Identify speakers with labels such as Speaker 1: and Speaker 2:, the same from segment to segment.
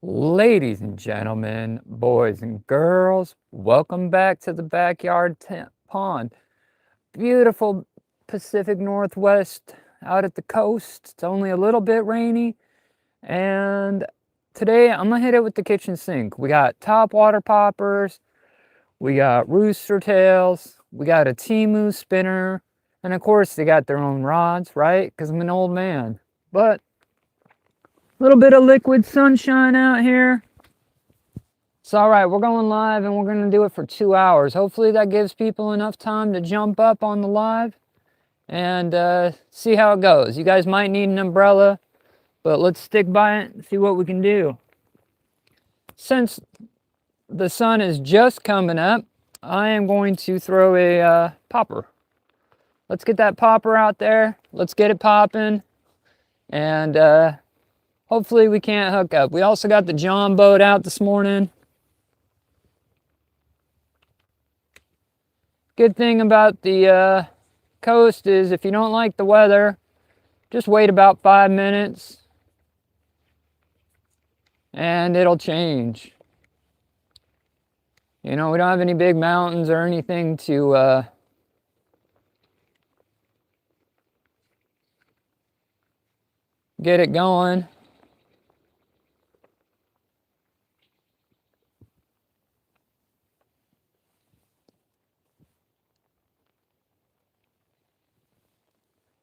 Speaker 1: Ladies and gentlemen, boys and girls, welcome back to the backyard pond. Beautiful Pacific Northwest out at the coast. It's only a little bit rainy, and today I'm gonna hit it with the kitchen sink. We got top water poppers, we got rooster tails, we got a Temu spinner, and of course they got their own rods, right? Because I'm an old man. But a little bit of liquid sunshine out here. It's all right, we're going live and we're going to do it for 2 hours. Hopefully that gives people enough time to jump up on the live and see how it goes. You guys might need an umbrella, but let's stick by it and see what we can do. Since the sun is just coming up, I am going to throw a popper. Let's get that popper out there. Let's get it popping. And hopefully we can't hook up. We also got the John boat out this morning. Good thing about the coast is if you don't like the weather, just wait about 5 minutes and it'll change. You know, we don't have any big mountains or anything to get it going.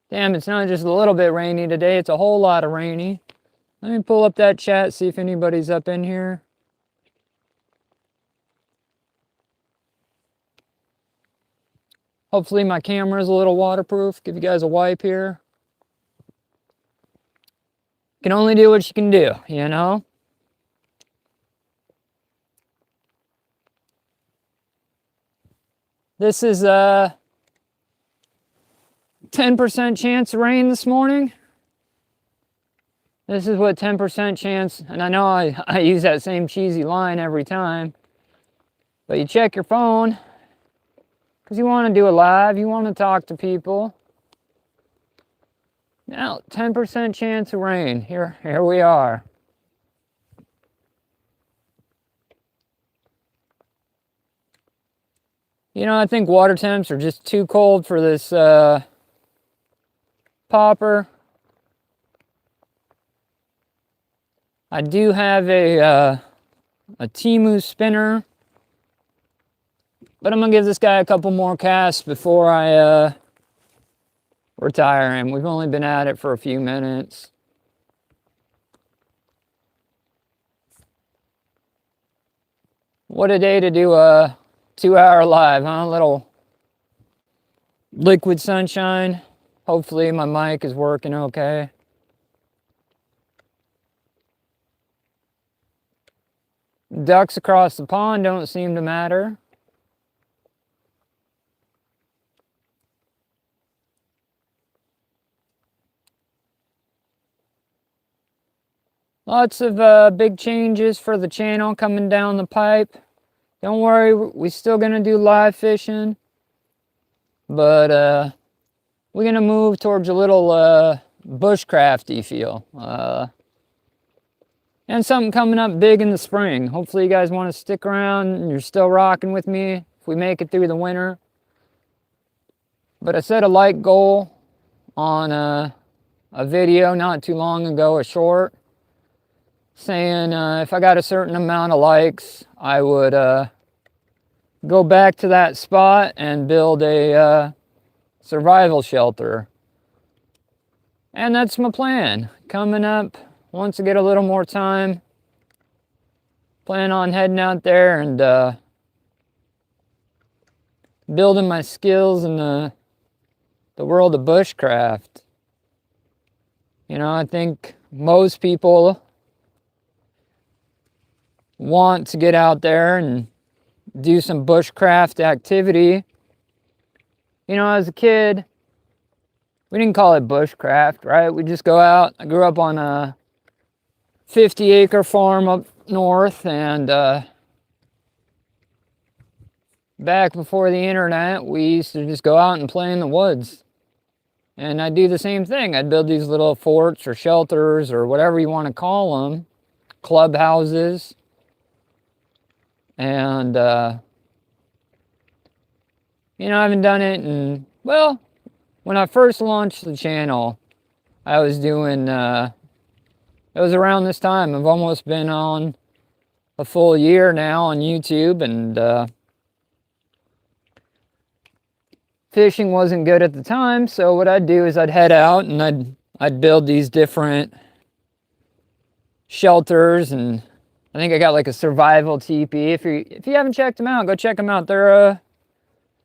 Speaker 1: Damn, it's not just a little bit rainy today, it's a whole lot of rainy. Let me pull up that chat, see if anybody's up in here. Hopefully my camera's a little waterproof. Give you guys a wipe here. You can only do what you can do, you know? This is 10% chance of rain this morning. This is what 10% chance, and I know I use that same cheesy line every time, but you check your phone because you want to do a live, you want to talk to people. Now, 10% chance of rain. Here we are. You know, I think water temps are just too cold for this popper. I do have a Temu spinner, but I'm gonna give this guy a couple more casts before I retire him. We've only been at it for a few minutes. What a day to do a 2-hour live, huh? A little liquid sunshine. Hopefully my mic is working okay. Ducks across the pond don't seem to matter. Lots of big changes for the channel coming down the pipe. Don't worry, we're still gonna do live fishing, but we're gonna move towards a little bushcrafty feel. And something coming up big in the spring. Hopefully you guys want to stick around and you're still rocking with me if we make it through the winter. But I set a like goal on a video not too long ago, a short, saying if I got a certain amount of likes, I would go back to that spot and build a survival shelter. And that's my plan. Coming up, once I get a little more time, plan on heading out there and building my skills in the world of bushcraft. You know, I think most people want to get out there and do some bushcraft activity. You know, as a kid, we didn't call it bushcraft, right? We just go out. I grew up on a 50-acre farm up north, and back before the internet, we used to just go out and play in the woods. And I'd do the same thing. I'd build these little forts or shelters or whatever you want to call them clubhouses. And, you know, I haven't done it in, well, when I first launched the channel, I was doing, it was around this time. I've almost been on a full year now on YouTube, and fishing wasn't good at the time. So what I'd do is I'd head out and I'd build these different shelters, and I think I got like a survival teepee. If you haven't checked them out, go check them out. They're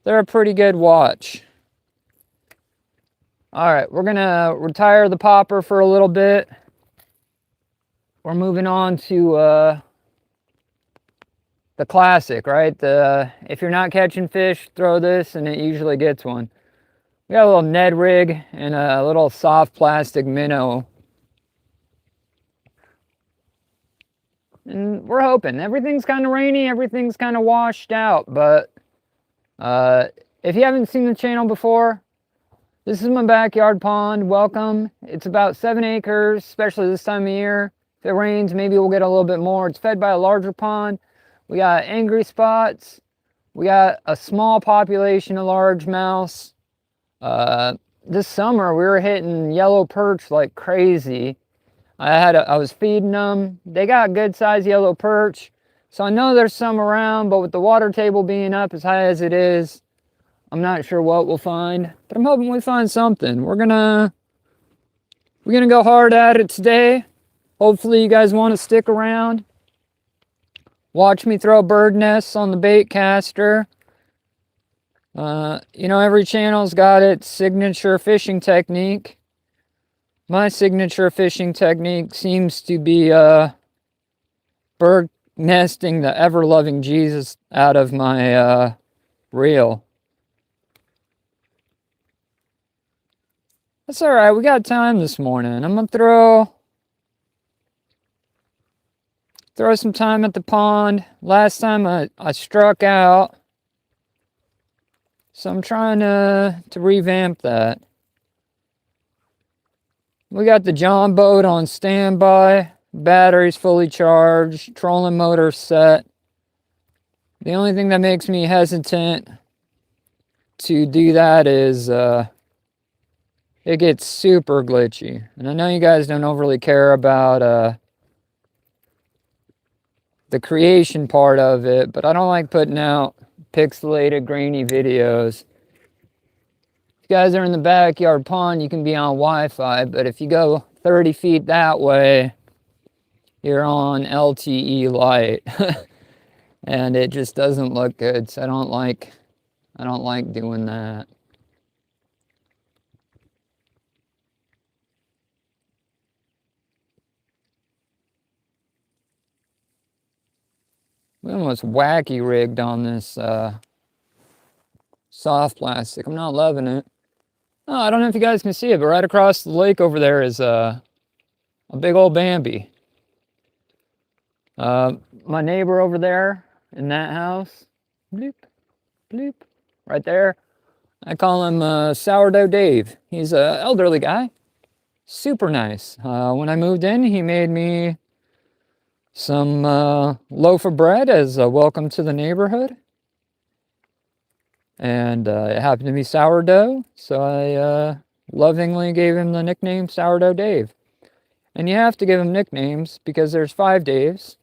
Speaker 1: a pretty good watch. All right, we're gonna retire the popper for a little bit. We're moving on to the classic, right? If you're not catching fish, throw this and it usually gets one. We got a little Ned rig and a little soft plastic minnow. And we're hoping. Everything's kind of rainy, everything's kind of washed out, but if you haven't seen the channel before, this is my backyard pond. Welcome. It's about 7 acres, especially this time of year. If it rains, maybe we'll get a little bit more. It's fed by a larger pond. We got angry spots. We got a small population of largemouths. This summer we were hitting yellow perch like crazy. I was feeding them. They got good sized yellow perch. So I know there's some around, but with the water table being up as high as it is, I'm not sure what we'll find, but I'm hoping we find something. We're gonna go hard at it today. Hopefully you guys want to stick around. Watch me throw bird nests on the bait caster. You know, every channel's got its signature fishing technique. My signature fishing technique seems to be bird nesting the ever-loving Jesus out of my reel. That's all right. We got time this morning. I'm gonna throw some time at the pond. Last time I struck out, so I'm trying to revamp that. We got the John boat on standby. Batteries fully charged. Trolling motor set. The only thing that makes me hesitant to do that is it gets super glitchy. And I know you guys don't overly care about the creation part of it, but I don't like putting out pixelated, grainy videos. If you guys are in the backyard pond, you can be on Wi-Fi, but if you go 30 feet that way, you're on LTE light. And it just doesn't look good, so I don't like doing that. We almost wacky rigged on this soft plastic. I'm not loving it. Oh, I don't know if you guys can see it, but right across the lake over there is a big old Bambi. My neighbor over there in that house, bloop, bloop, right there, I call him Sourdough Dave. He's an elderly guy, super nice. When I moved in, he made me some loaf of bread as a welcome to the neighborhood. And it happened to be sourdough, so I lovingly gave him the nickname Sourdough Dave. And you have to give him nicknames because there's 5 Daves.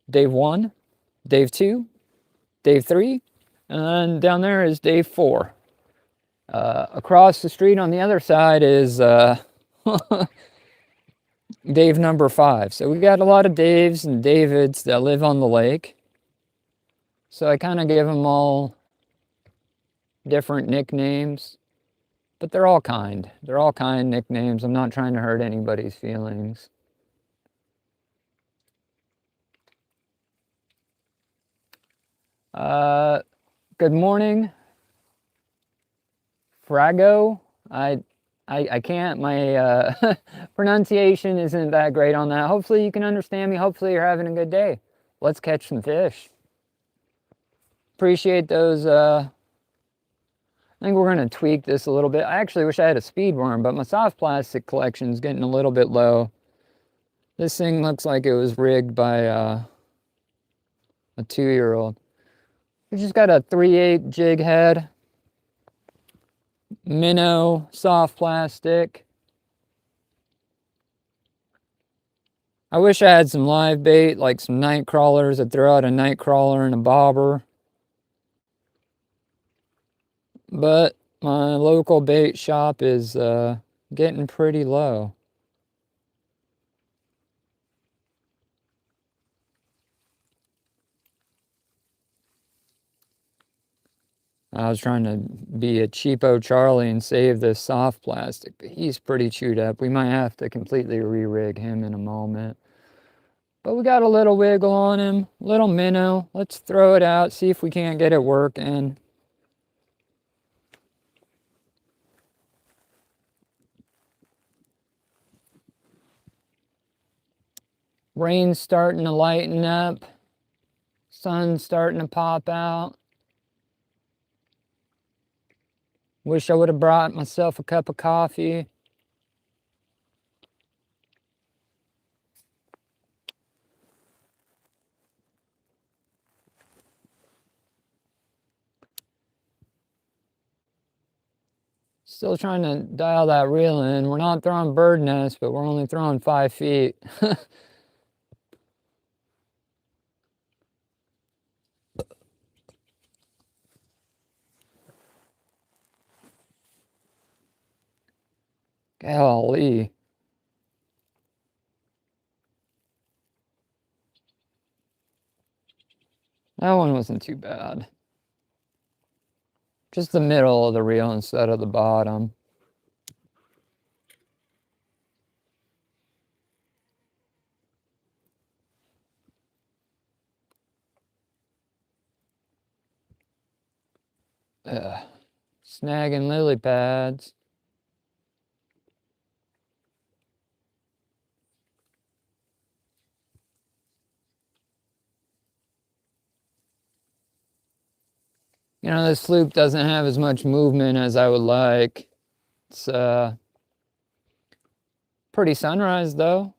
Speaker 1: Dave 1, Dave 2, Dave 3, and then down there is Dave 4. Across the street on the other side is Dave number 5. So we got a lot of Daves and Davids that live on the lake. So I kind of give them all different nicknames, but they're all kind. They're all kind nicknames. I'm not trying to hurt anybody's feelings. Good morning, Frago. I can't, my pronunciation isn't that great on that. Hopefully you can understand me. Hopefully you're having a good day. Let's catch some fish. Appreciate those. I think we're going to tweak this a little bit. I actually wish I had a speed worm, but my soft plastic collection is getting a little bit low. This thing looks like it was rigged by a 2-year-old. We just got a 3/8 jig head, minnow, soft plastic. I wish I had some live bait, like some night crawlers. I'd throw out a night crawler and a bobber. But my local bait shop is getting pretty low. I was trying to be a cheapo Charlie and save this soft plastic, but he's pretty chewed up. We might have to completely re-rig him in a moment. But we got a little wiggle on him, little minnow. Let's throw it out, see if we can't get it working. Rain's starting to lighten up. Sun's starting to pop out. Wish I would have brought myself a cup of coffee. Still trying to dial that reel in. We're not throwing bird nests, but we're only throwing 5 feet. Golly. That one wasn't too bad. Just the middle of the reel instead of the bottom. Ugh. Snagging lily pads. You know, this fluke doesn't have as much movement as I would like. It's pretty sunrise though.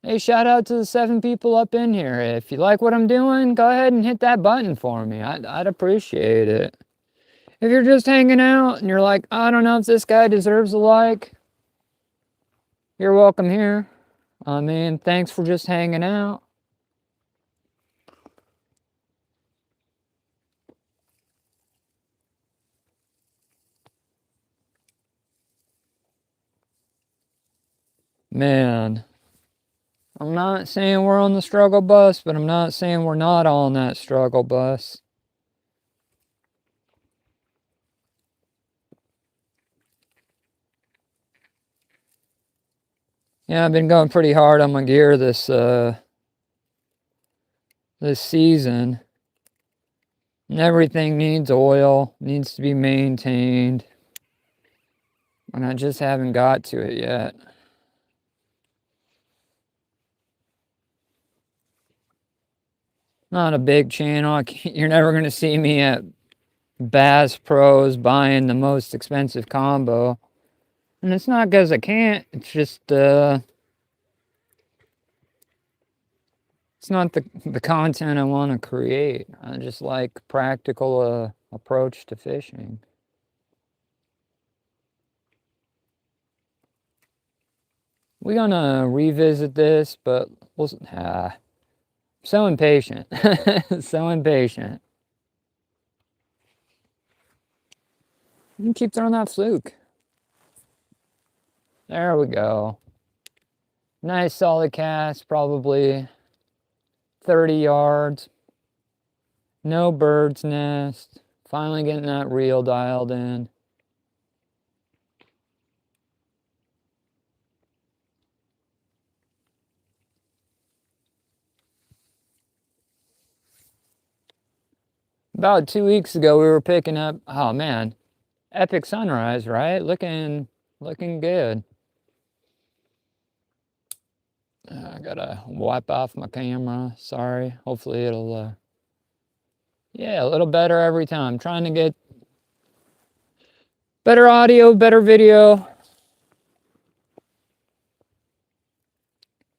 Speaker 1: Hey, shout out to the 7 people up in here. If you like what I'm doing, go ahead and hit that button for me. I'd appreciate it. If you're just hanging out and you're like, I don't know if this guy deserves a like, you're welcome here. I mean, thanks for just hanging out. Man, I'm not saying we're on the struggle bus, but I'm not saying we're not on that struggle bus. Yeah, I've been going pretty hard on my gear this season. And everything needs oil, needs to be maintained. And I just haven't got to it yet. Not a big channel. You're never going to see me at Bass Pros buying the most expensive combo. And it's not because I can't. It's just, it's not the content I want to create. I just like practical approach to fishing. We're gonna revisit this, but we'll, so impatient. So impatient. You can keep throwing that fluke. There we go. Nice solid cast, probably 30 yards. No bird's nest. Finally getting that reel dialed in. About 2 weeks ago, we were picking up, oh man, epic sunrise, right? Looking good. I gotta wipe off my camera. Sorry. Hopefully it'll, yeah, a little better every time. Trying to get better audio, better video.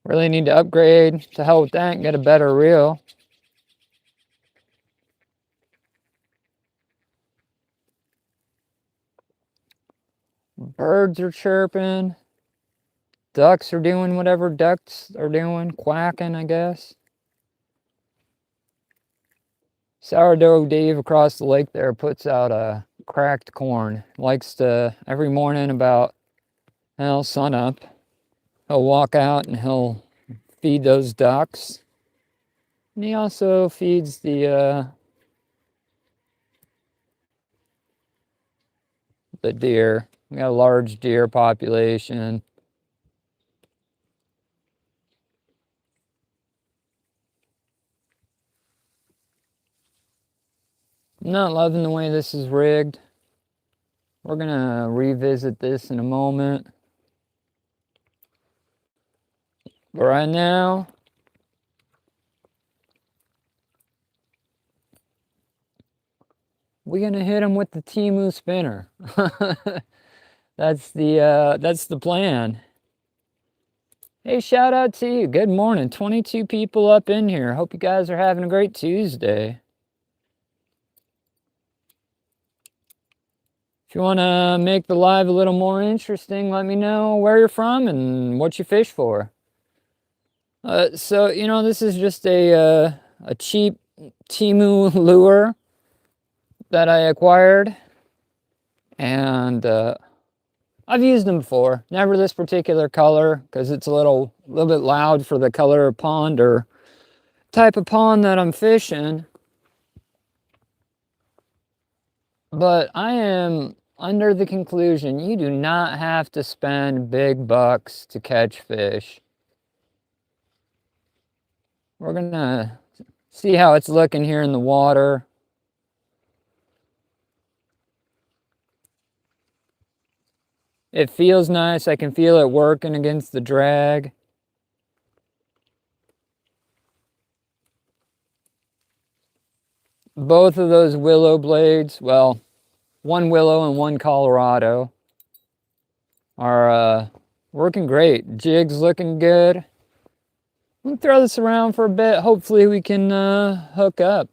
Speaker 1: Really need to upgrade to hell with that and get a better reel. Birds are chirping. Ducks are doing whatever ducks are doing, quacking, I guess. Sourdough Dave across the lake there puts out a cracked corn. Likes to, every morning about, well, sun up, he'll walk out and he'll feed those ducks. And he also feeds the deer. We got a large deer population. I'm not loving the way this is rigged. We're gonna revisit this in a moment. But right now, we're gonna hit him with the Temu spinner. That's the plan. Hey, shout out to you. Good morning. 22 people up in here. Hope you guys are having a great Tuesday. If you want to make the live a little more interesting, let me know where you're from and what you fish for. So, you know, this is just a cheap Temu lure that I acquired. And I've used them before. Never this particular color because it's a little bit loud for the color of pond or type of pond that I'm fishing. But I am under the conclusion you do not have to spend big bucks to catch fish. We're gonna see how it's looking here in the water. It feels nice. I can feel it working against the drag. Both of those willow blades, well, one willow and one Colorado, are working great. Jig's looking good. We'll throw this around for a bit. Hopefully we can hook up.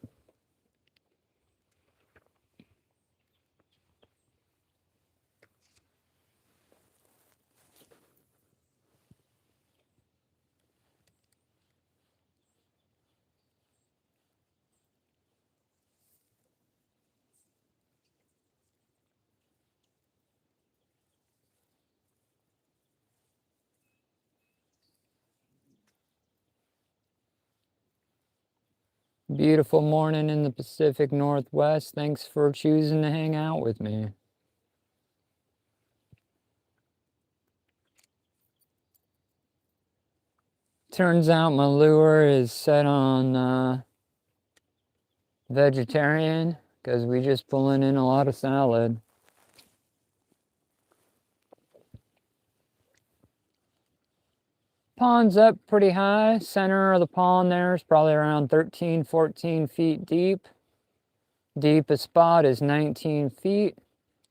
Speaker 1: Beautiful morning in the Pacific Northwest. Thanks for choosing to hang out with me. Turns out my lure is set on vegetarian because we just pulling in a lot of salad. Pond's up pretty high. Center of the pond there is probably around 13, 14 feet deep. Deepest spot is 19 feet.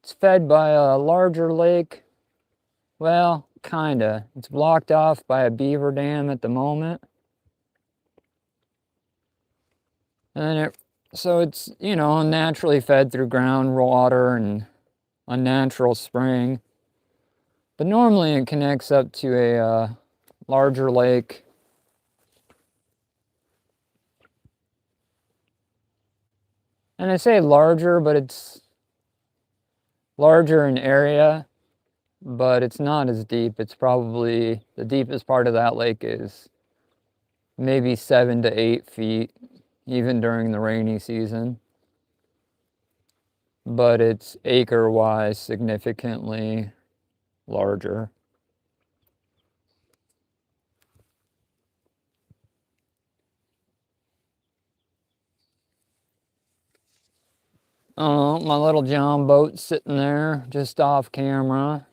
Speaker 1: It's fed by a larger lake. Well, kinda. It's blocked off by a beaver dam at the moment. And so it's, you know, naturally fed through groundwater and a natural spring. But normally it connects up to a larger lake. And I say larger, but it's larger in area, but it's not as deep. It's probably, the deepest part of that lake is maybe 7 to 8 feet, even during the rainy season. But it's acre-wise significantly larger. Oh, my little John boat's sitting there just off camera.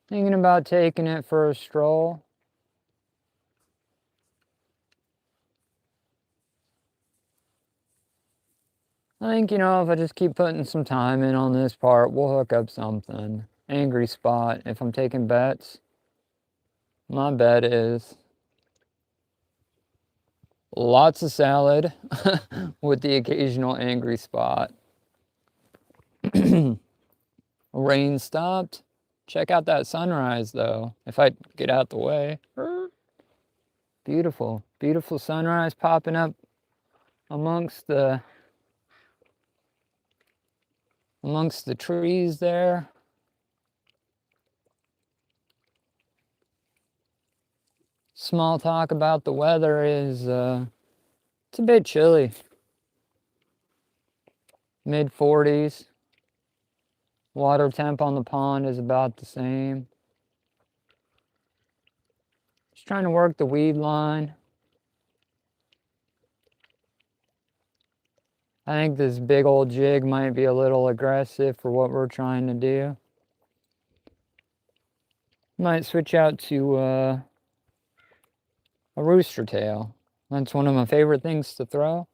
Speaker 1: Thinking about taking it for a stroll. I think, you know, if I just keep putting some time in on this part, we'll hook up something. Angry spot if I'm taking bets. My bet is lots of salad with the occasional angry spot. Rain stopped. Check out that sunrise though, if I get out the way. Beautiful, beautiful sunrise popping up amongst the trees there. Small talk about the weather is it's a bit chilly. Mid 40s. Water temp on the pond is about the same. Just trying to work the weed line. I think this big old jig might be a little aggressive for what we're trying to do. Might switch out to a rooster tail. That's one of my favorite things to throw.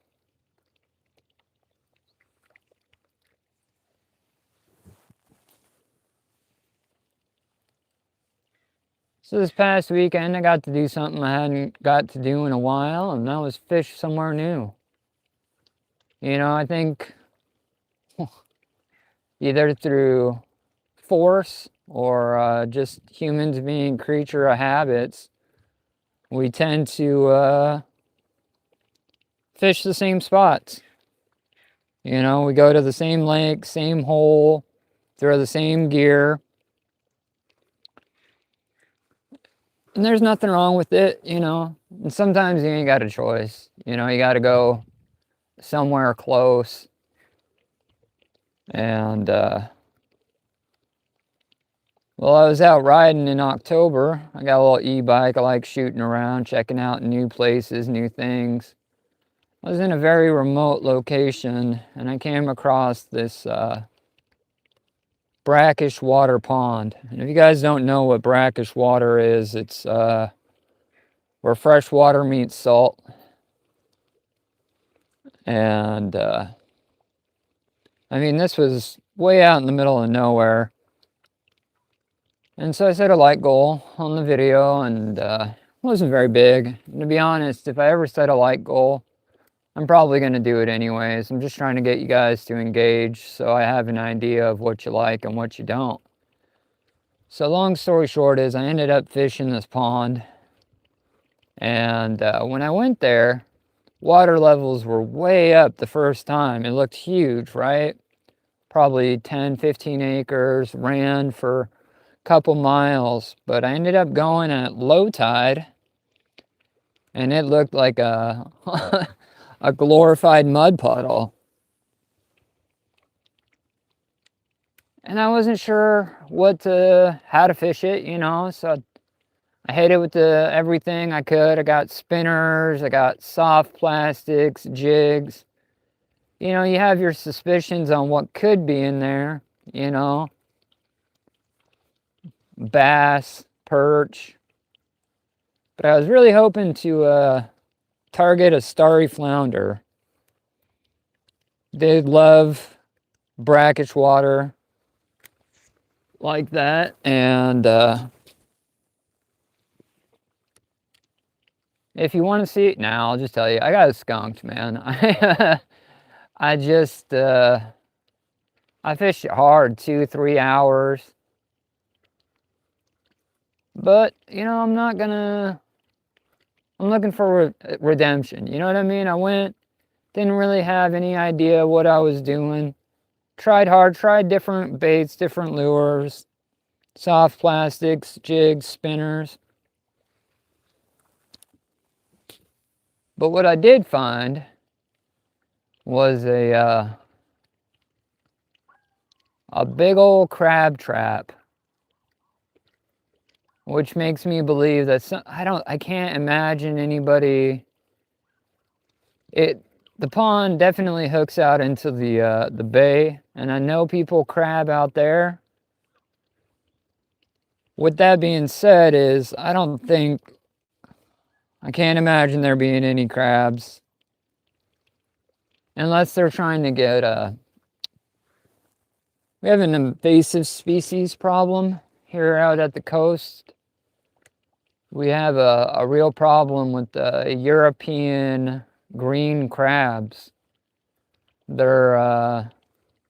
Speaker 1: So this past weekend I got to do something I hadn't got to do in a while, and that was fish somewhere new. You know, I think either through force or just humans being creature of habits, we tend to fish the same spots. You know, we go to the same lake, same hole, throw the same gear. And there's nothing wrong with it, you know. And sometimes you ain't got a choice. You know, you got to go somewhere close. And, well, I was out riding in October. I got a little e-bike. I like shooting around, checking out new places, new things. I was in a very remote location, and I came across this brackish water pond. And if you guys don't know what brackish water is, it's where fresh water meets salt. And I mean, this was way out in the middle of nowhere. And so I set a light goal on the video, and it wasn't very big. And to be honest, if I ever set a light goal, I'm probably going to do it anyways. I'm just trying to get you guys to engage so I have an idea of what you like and what you don't. So long story short is I ended up fishing this pond. And when I went there, water levels were way up the first time. It looked huge, right? Probably 10, 15 acres, ran for a couple miles. But I ended up going at low tide, and it looked like a a glorified mud puddle. And I wasn't sure how to fish it, you know, so I hit it with everything I could. I got spinners, I got soft plastics, jigs. You know, you have your suspicions on what could be in there, you know. Bass, perch. But I was really hoping to target a starry flounder. They love brackish water like that, and if you want to see it now, I'll just tell you, I got skunked, man. I just I fished it hard, 2-3 hours. But you know, I'm looking for redemption. You know what I mean? I went, didn't really have any idea what I was doing. Tried hard, tried different baits, different lures, soft plastics, jigs, spinners. But what I did find was a big old crab trap, which makes me believe that I can't imagine anybody. The pond definitely hooks out into the bay, and I know people crab out there. With that being said, I can't imagine there being any crabs unless they're trying to get we have an invasive species problem here out at the coast. we have a real problem with the European green crabs. They're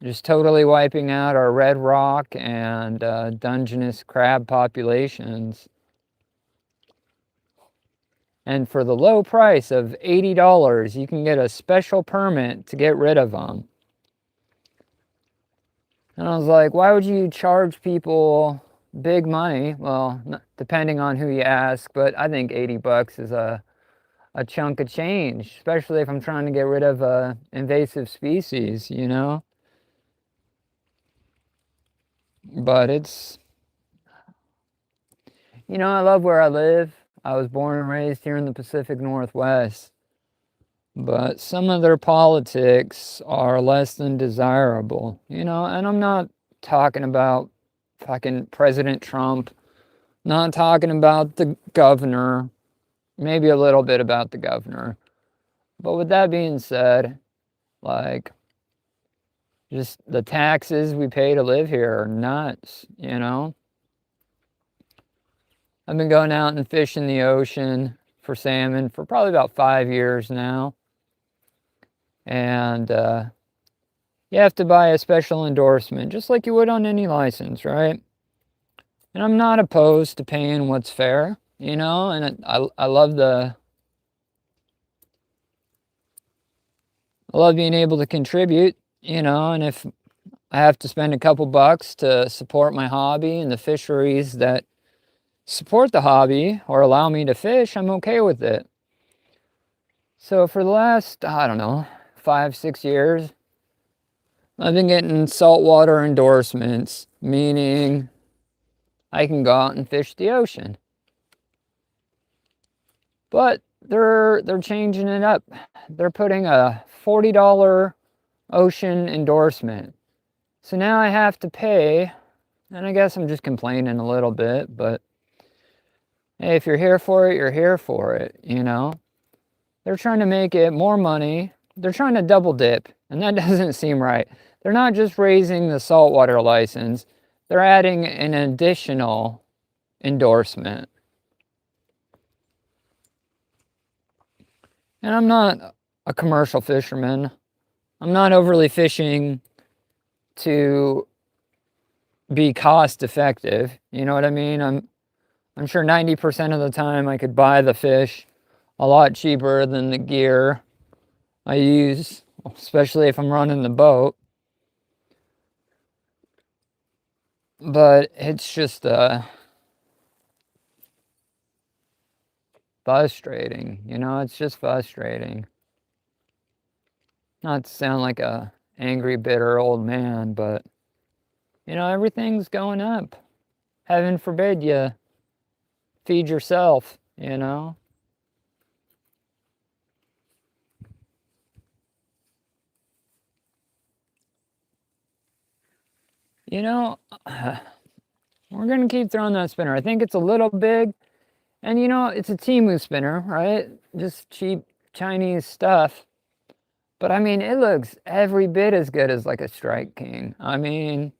Speaker 1: just totally wiping out our red rock and Dungeness crab populations. And for the low price of $80, you can get a special permit to get rid of them. And I was like, why would you charge people big money? Well, depending on who you ask, but I think 80 bucks is a chunk of change, especially if I'm trying to get rid of a invasive species, you know? But it's, you know, I love where I live. I was born and raised here in the Pacific Northwest. But some of their politics are less than desirable, you know? And I'm not talking about fucking President Trump, not talking about the governor, maybe a little bit about the governor. But with that being said, like, just the taxes we pay to live here are nuts, you know? I've been going out and fishing the ocean for salmon for probably about 5 years now. And you have to buy a special endorsement, just like you would on any license, right? And I'm not opposed to paying what's fair, you know? And I love I love being able to contribute, you know, and if I have to spend a couple bucks to support my hobby and the fisheries that support the hobby or allow me to fish, I'm okay with it. So for the last, I don't know, 5, 6 years, I've been getting saltwater endorsements, meaning I can go out and fish the ocean. But they're changing it up. They're putting a $40 ocean endorsement. So now I have to pay, and I guess I'm just complaining a little bit, but hey, if you're here for it, you're here for it, you know? They're trying to make it more money. They're trying to double dip, and that doesn't seem right. They're not just raising the saltwater license, they're adding an additional endorsement. And I'm not a commercial fisherman. I'm not overly fishing to be cost effective. You know what I mean? I'm sure 90% of the time I could buy the fish a lot cheaper than the gear I use, especially if I'm running the boat. But it's just frustrating, you know, it's just frustrating. Not to sound like a angry, bitter old man, but you know, everything's going up. Heaven forbid you feed yourself, you know. You know, we're gonna keep throwing that spinner. I think it's a little big, and you know, it's a Temu spinner, right? Just cheap Chinese stuff. But I mean, it looks every bit as good as like a Strike King. I mean,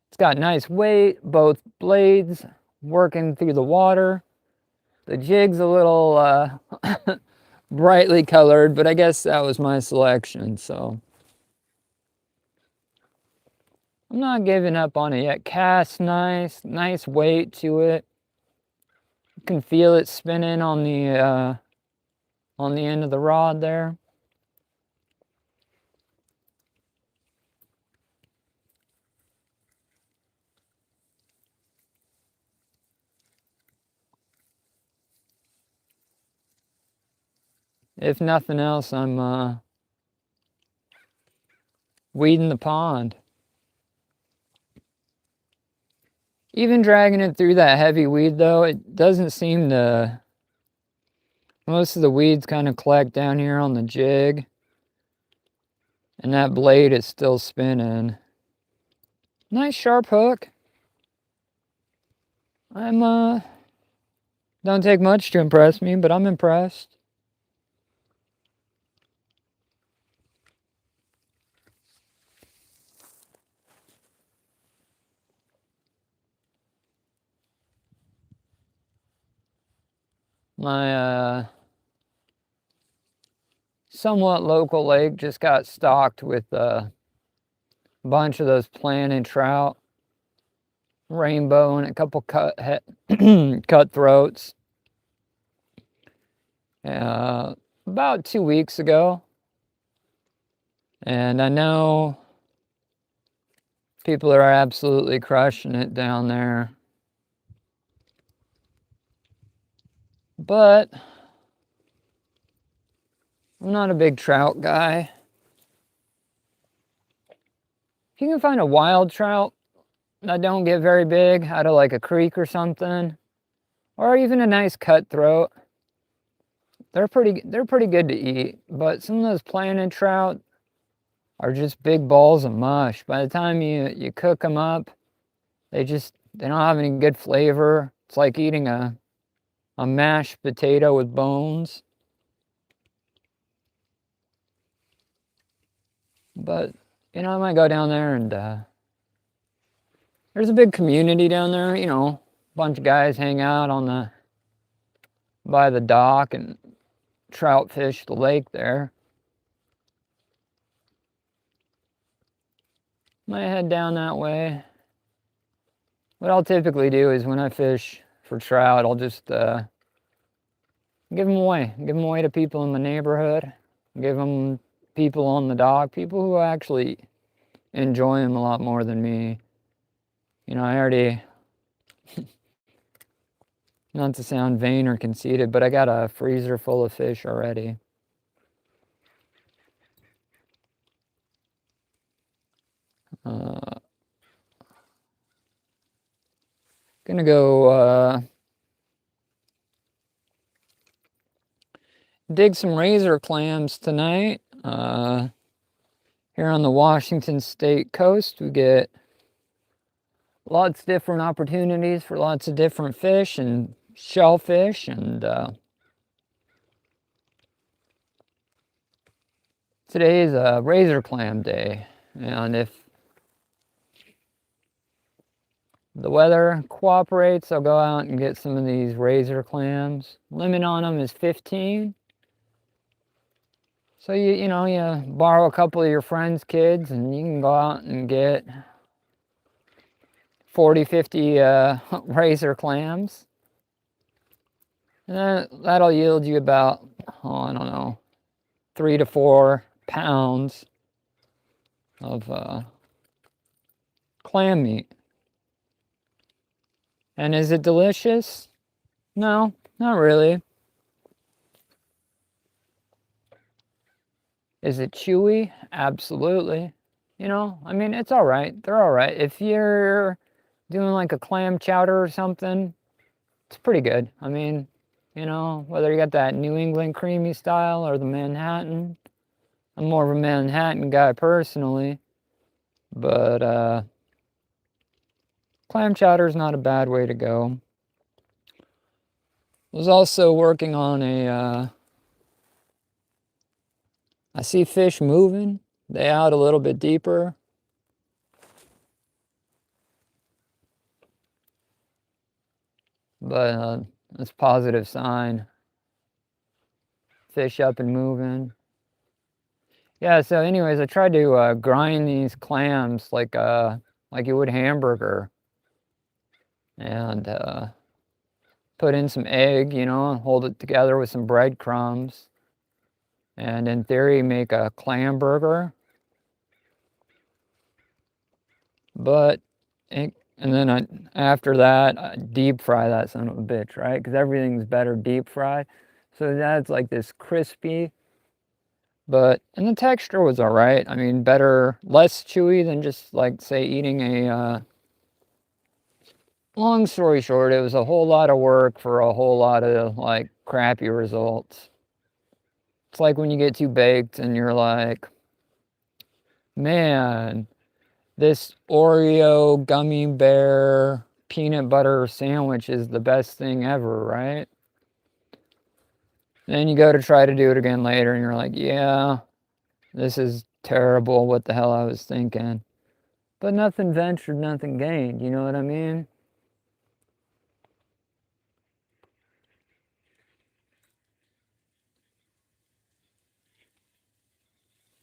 Speaker 1: it's got nice weight, both blades working through the water. The jig's a little brightly colored, but I guess that was my selection, so I'm not giving up on it yet. Cast nice, nice weight to it. You can feel it spinning on the end of the rod there. If nothing else, I'm weeding the pond. Even dragging it through that heavy weed though, it doesn't seem to, most of the weeds kind of collect down here on the jig. And that blade is still spinning. Nice sharp hook. I'm don't take much to impress me, but I'm impressed. My somewhat local lake just got stocked with a bunch of those planted trout, rainbow, and a couple cutthroats. About 2 weeks ago. And I know people are absolutely crushing it down there. But I'm not a big trout guy. If you can find a wild trout that don't get very big out of like a creek or something, or even a nice cutthroat, they're pretty good to eat. But some of those planted trout are just big balls of mush. By the time you cook them up, they don't have any good flavor. It's like eating a mashed potato with bones. But I might go down there, and there's a big community down there. A bunch of guys hang out by the dock and trout fish the lake there. Might head down that way. What I'll typically do is when I fish for trout, I'll just give them away. Give them away to people in the neighborhood. Give them people on the dock, people who actually enjoy them a lot more than me. I already, not to sound vain or conceited, but I got a freezer full of fish already. Gonna go dig some razor clams tonight. Here on the Washington State coast, we get lots of different opportunities for lots of different fish and shellfish, and today is a razor clam day, and if the weather cooperates, I'll go out and get some of these razor clams. Limit on them is 15. So you borrow a couple of your friends' kids, and you can go out and get 40, 50 razor clams. And that'll yield you about, I don't know, 3 to 4 pounds of clam meat. And is it delicious? No, not really. Is it chewy? Absolutely. It's all right. They're all right. If you're doing like a clam chowder or something, it's pretty good. Whether you got that New England creamy style or the Manhattan. I'm more of a Manhattan guy personally, but clam chowder is not a bad way to go. I was also working on I see fish moving. They out a little bit deeper. But that's a positive sign. Fish up and moving. Yeah, so anyways, I tried to grind these clams like you would hamburger. And put in some egg, and hold it together with some breadcrumbs. And in theory, make a clam burger. But, and then after that, I deep fry that son of a bitch, right? Because everything's better deep fried. So that's like this crispy. And the texture was all right. Better, less chewy than just like, say, eating a, long story short, it was a whole lot of work for a whole lot of like crappy results. It's like when you get too baked and you're like, man, this Oreo gummy bear peanut butter sandwich is the best thing ever, right? Then you go to try to do it again later and you're like, yeah, this is terrible. What the hell I was thinking. But nothing ventured, nothing gained. You know what I mean?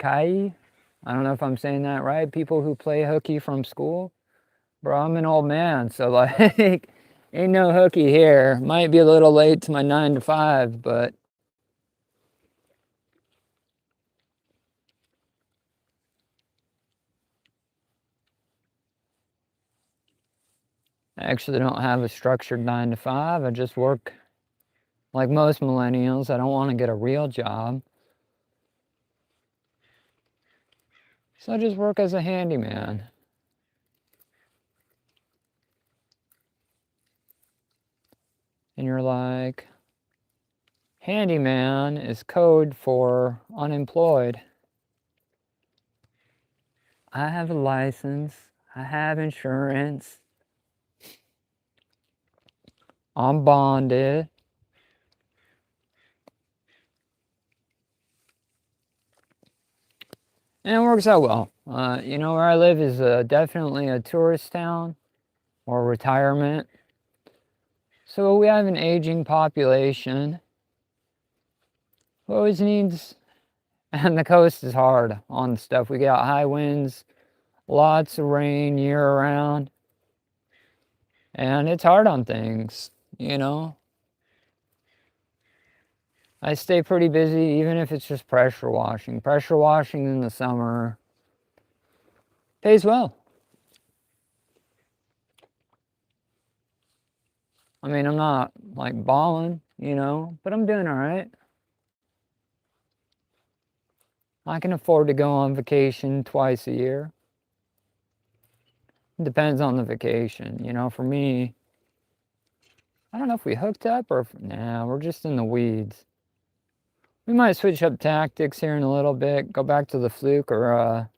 Speaker 1: Kai. I don't know if I'm saying that right. People who play hooky from school. Bro, I'm an old man, so like, ain't no hooky here. Might be a little late to my 9 to 5, but I actually don't have a structured 9 to 5. I just work like most millennials. I don't want to get a real job. So I just work as a handyman. And you're like, handyman is code for unemployed. I have a license. I have insurance. I'm bonded. And it works out well. You know, where I live is definitely a tourist town or retirement. So we have an aging population who always needs, and the coast is hard on stuff. We got high winds, lots of rain year round, and it's hard on things, you know. I stay pretty busy even if it's just pressure washing. Pressure washing in the summer pays well. I mean, I'm not like balling, you know, but I'm doing all right. I can afford to go on vacation twice a year. It depends on the vacation, you know. For me, I don't know if we hooked up or if, nah, we're just in the weeds. We might switch up tactics here in a little bit, go back to the fluke, or I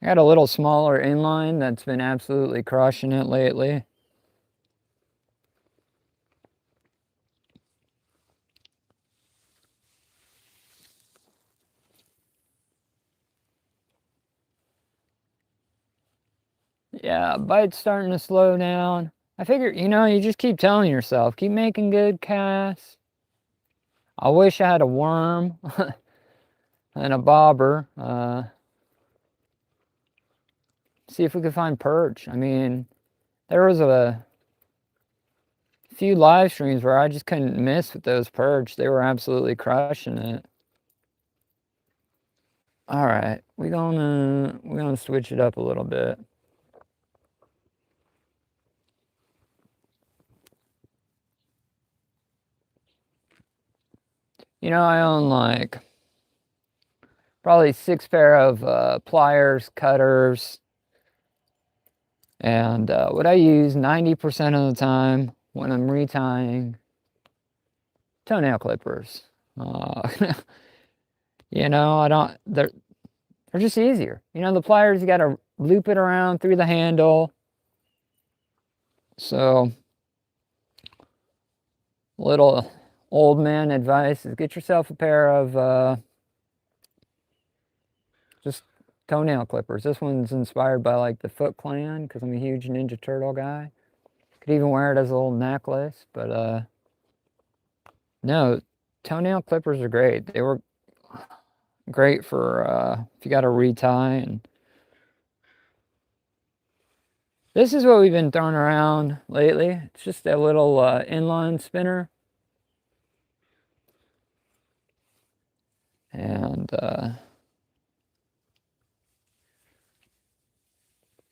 Speaker 1: got a little smaller inline that's been absolutely crushing it lately. Yeah, bite's starting to slow down. I figure, you know, you just keep telling yourself, keep making good casts. I wish I had a worm and a bobber. See if we could find perch. I mean, there was a few live streams where I just couldn't miss with those perch. They were absolutely crushing it. All right, we're gonna switch it up a little bit. You know, I own like probably 6 pair of pliers, cutters, and what I use 90% of the time when I'm retying, toenail clippers. You know, I don't. They're just easier. You know, the pliers you got to loop it around through the handle. So, little old man advice is get yourself a pair of just toenail clippers. This one's inspired by like the Foot Clan because I'm a huge Ninja Turtle guy. Could even wear it as a little necklace, but no, toenail clippers are great. They were great for if you got to retie. And this is what we've been throwing around lately. It's just a little inline spinner. And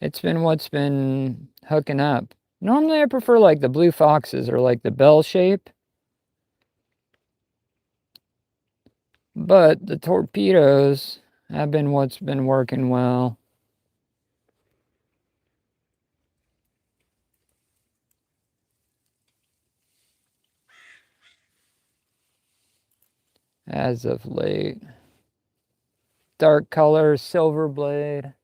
Speaker 1: it's been what's been hooking up. Normally I prefer like the Blue Foxes or like the bell shape. But the torpedoes have been what's been working well. As of late. Dark color, silver blade.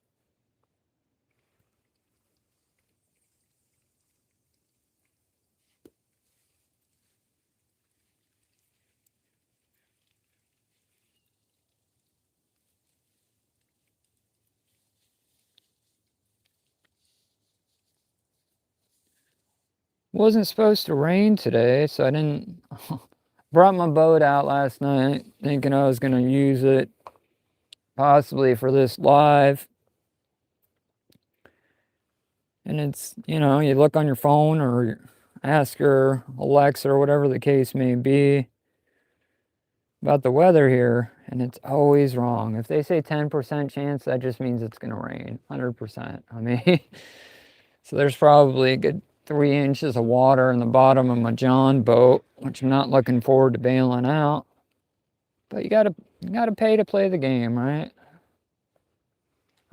Speaker 1: Wasn't supposed to rain today, so I didn't. Brought my boat out last night thinking I was going to use it possibly for this live. And it's, you know, you look on your phone or ask your Alexa or whatever the case may be about the weather here, and it's always wrong. If they say 10% chance, that just means it's going to rain 100%. I mean, so there's probably a good 3 inches of water in the bottom of my John boat, which I'm not looking forward to bailing out. But you gotta pay to play the game, right?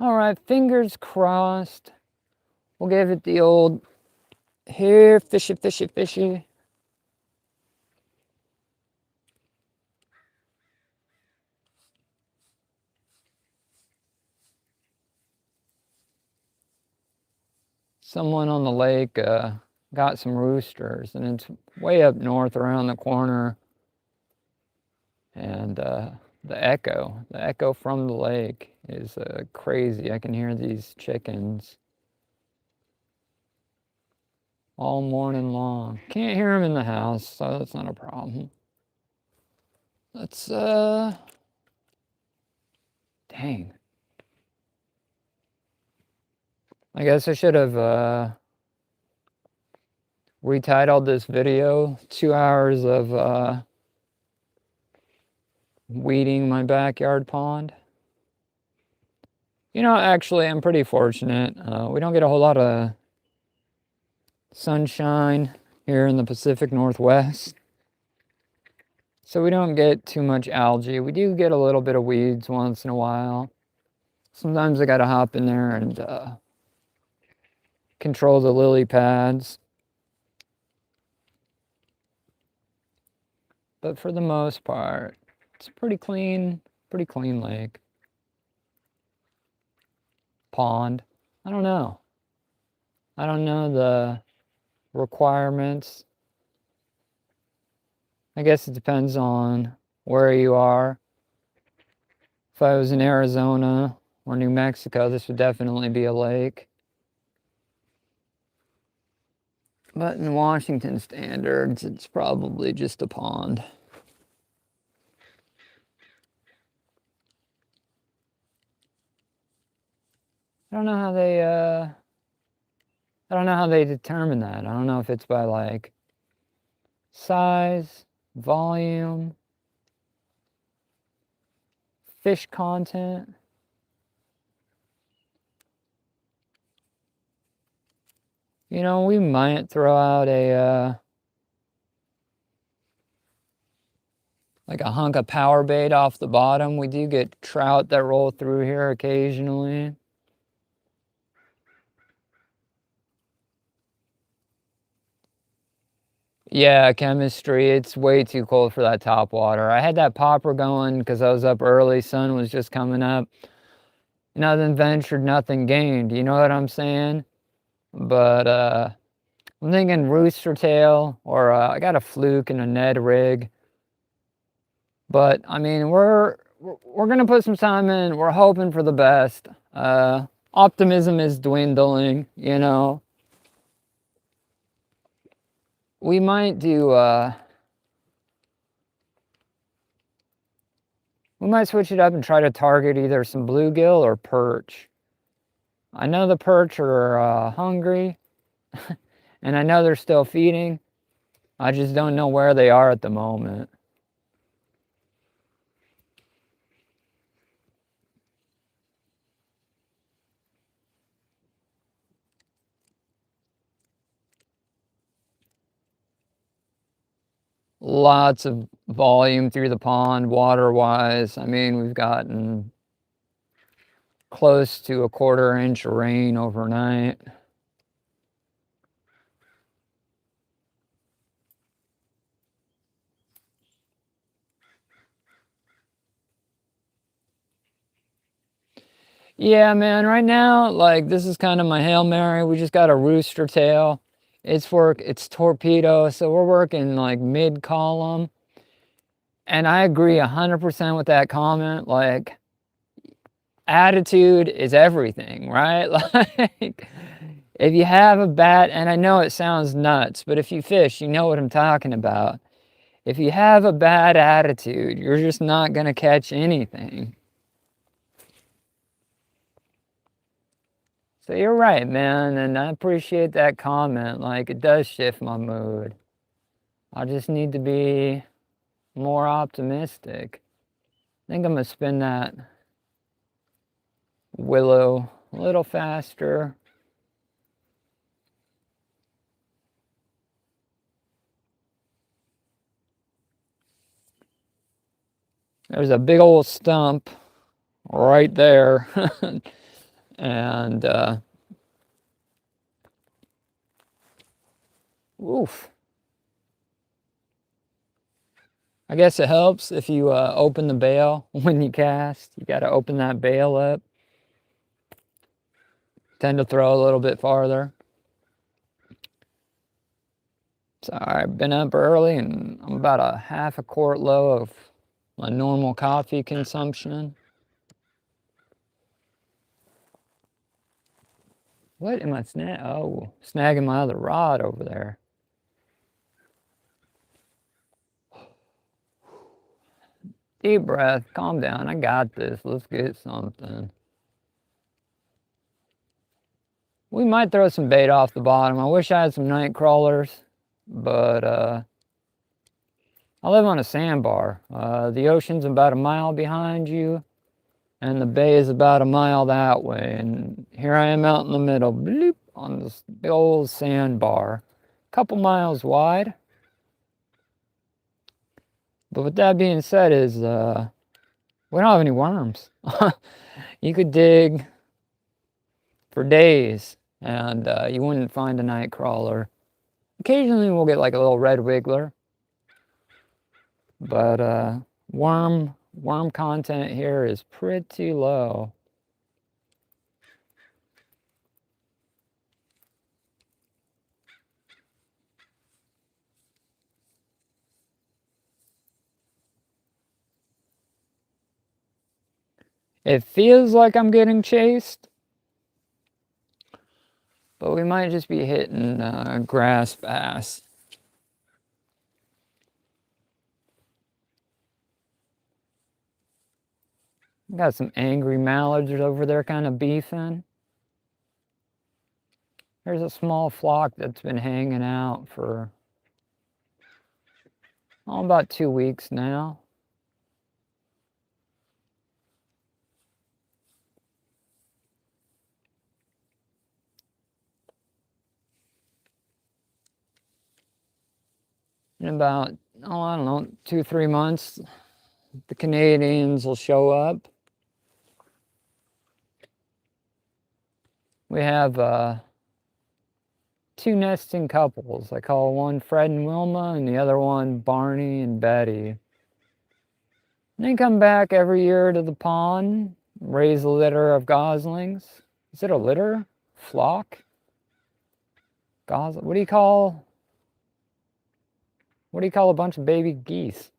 Speaker 1: All right, fingers crossed. We'll give it the old, here, fishy, fishy, fishy. Someone on the lake got some roosters, and it's way up north around the corner. And the echo from the lake is crazy. I can hear these chickens all morning long. Can't hear them in the house, so that's not a problem. Let's, dang. I guess I should have retitled this video 2 hours of weeding my backyard pond. You know, actually, I'm pretty fortunate. We don't get a whole lot of sunshine here in the Pacific Northwest, so we don't get too much algae. We do get a little bit of weeds once in a while. Sometimes I gotta hop in there and control the lily pads. But for the most part, it's a pretty clean lake. Pond. I don't know the requirements. I guess it depends on where you are. If I was in Arizona or New Mexico, this would definitely be a lake. But in Washington standards, it's probably just a pond. I don't know how they determine that. I don't know if it's by like size, volume, fish content. You know, we might throw out a like a hunk of power bait off the bottom. We do get trout that roll through here occasionally. Yeah, chemistry. It's way too cold for that top water. I had that popper going because I was up early. Sun was just coming up. Nothing ventured, nothing gained. You know what I'm saying? But I'm thinking rooster tail, or I got a fluke and a Ned rig. But I mean, we're gonna put some time in. We're hoping for the best. Optimism is dwindling, you know. We might do, we might switch it up and try to target either some bluegill or perch. I know the perch are hungry, and I know they're still feeding. I just don't know where they are at the moment. Lots of volume through the pond, water-wise. I mean, we've gotten close to a 1/4 inch of rain overnight. Yeah, man, right now, like, this is kind of my Hail Mary. We just got a rooster tail. It's torpedo, so we're working like mid-column. And I agree 100% with that comment. Like, attitude is everything, right? Like, if you have a bad, and I know it sounds nuts, but if you fish, you know what I'm talking about. If you have a bad attitude, you're just not going to catch anything. So you're right, man, and I appreciate that comment. Like, it does shift my mood. I just need to be more optimistic. I think I'm gonna spin that willow a little faster. There's a big old stump right there. And, oof. I guess it helps if you open the bail when you cast. You got to open that bail up. Tend to throw a little bit farther. So I've been up early and I'm about a half a quart low of my normal coffee consumption. What am I snagging my other rod over there. Deep breath, calm down. I got this. Let's get something. We might throw some bait off the bottom. I wish I had some night crawlers, but I live on a sandbar. The ocean's about a mile behind you, and the bay is about a mile that way. And here I am out in the middle, bloop, on this big old sandbar, a couple miles wide. But with that being said, we don't have any worms. You could dig for days, and you wouldn't find a night crawler. Occasionally, we'll get like a little red wiggler, but worm content here is pretty low. It feels like I'm getting chased, but we might just be hitting grass bass. Got some angry mallards over there kind of beefing. There's a small flock that's been hanging out for about 2 weeks now. In about, I don't know, 2-3 months, the Canadians will show up. We have 2 nesting couples. I call one Fred and Wilma and the other one Barney and Betty. And they come back every year to the pond, raise a litter of goslings. Is it a litter? Flock? What do you call a bunch of baby geese?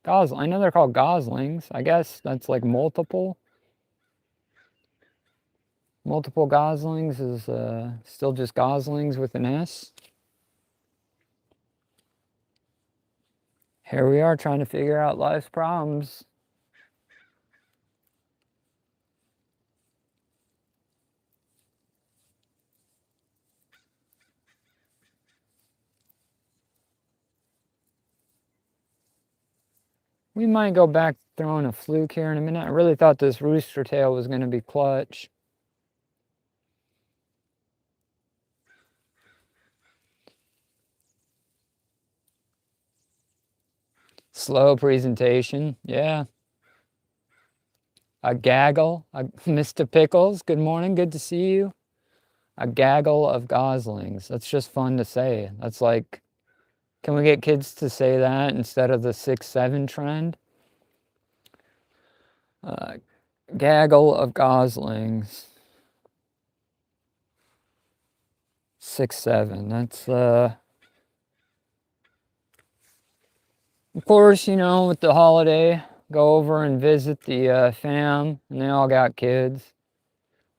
Speaker 1: I know they're called goslings. I guess that's like multiple. Multiple goslings is still just goslings with an S. Here we are trying to figure out life's problems. We might go back throwing a fluke here in a minute. I really thought this rooster tail was going to be clutch. Slow presentation, yeah. A gaggle, Mr. Pickles, good morning, good to see you. A gaggle of goslings. That's just fun to say. That's like, can we get kids to say that instead of the 6-7 trend? Gaggle of goslings. 6-7. That's of course, you know, with the holiday, go over and visit the fam, and they all got kids,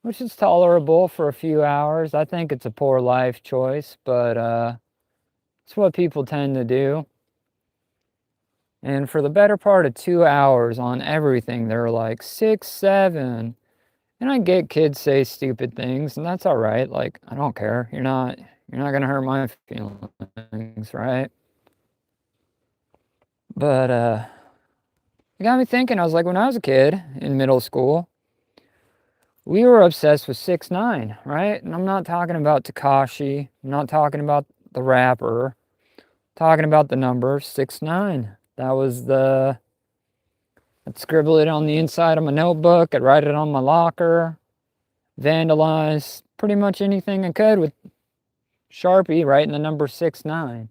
Speaker 1: which is tolerable for a few hours. I think it's a poor life choice, but it's what people tend to do. And for the better part of 2 hours on everything, they're like 6-7. And I get kids say stupid things, and that's all right. Like, I don't care. You're not gonna hurt my feelings, right? But it got me thinking. I was like, when I was a kid in middle school, we were obsessed with 6ix9ine, right? And I'm not talking about Takashi. I'm not talking about the rapper. I'm talking about the number 6ix9ine. That was I'd scribble it on the inside of my notebook. I'd write it on my locker. Vandalize pretty much anything I could with Sharpie, writing the number 6ix9ine.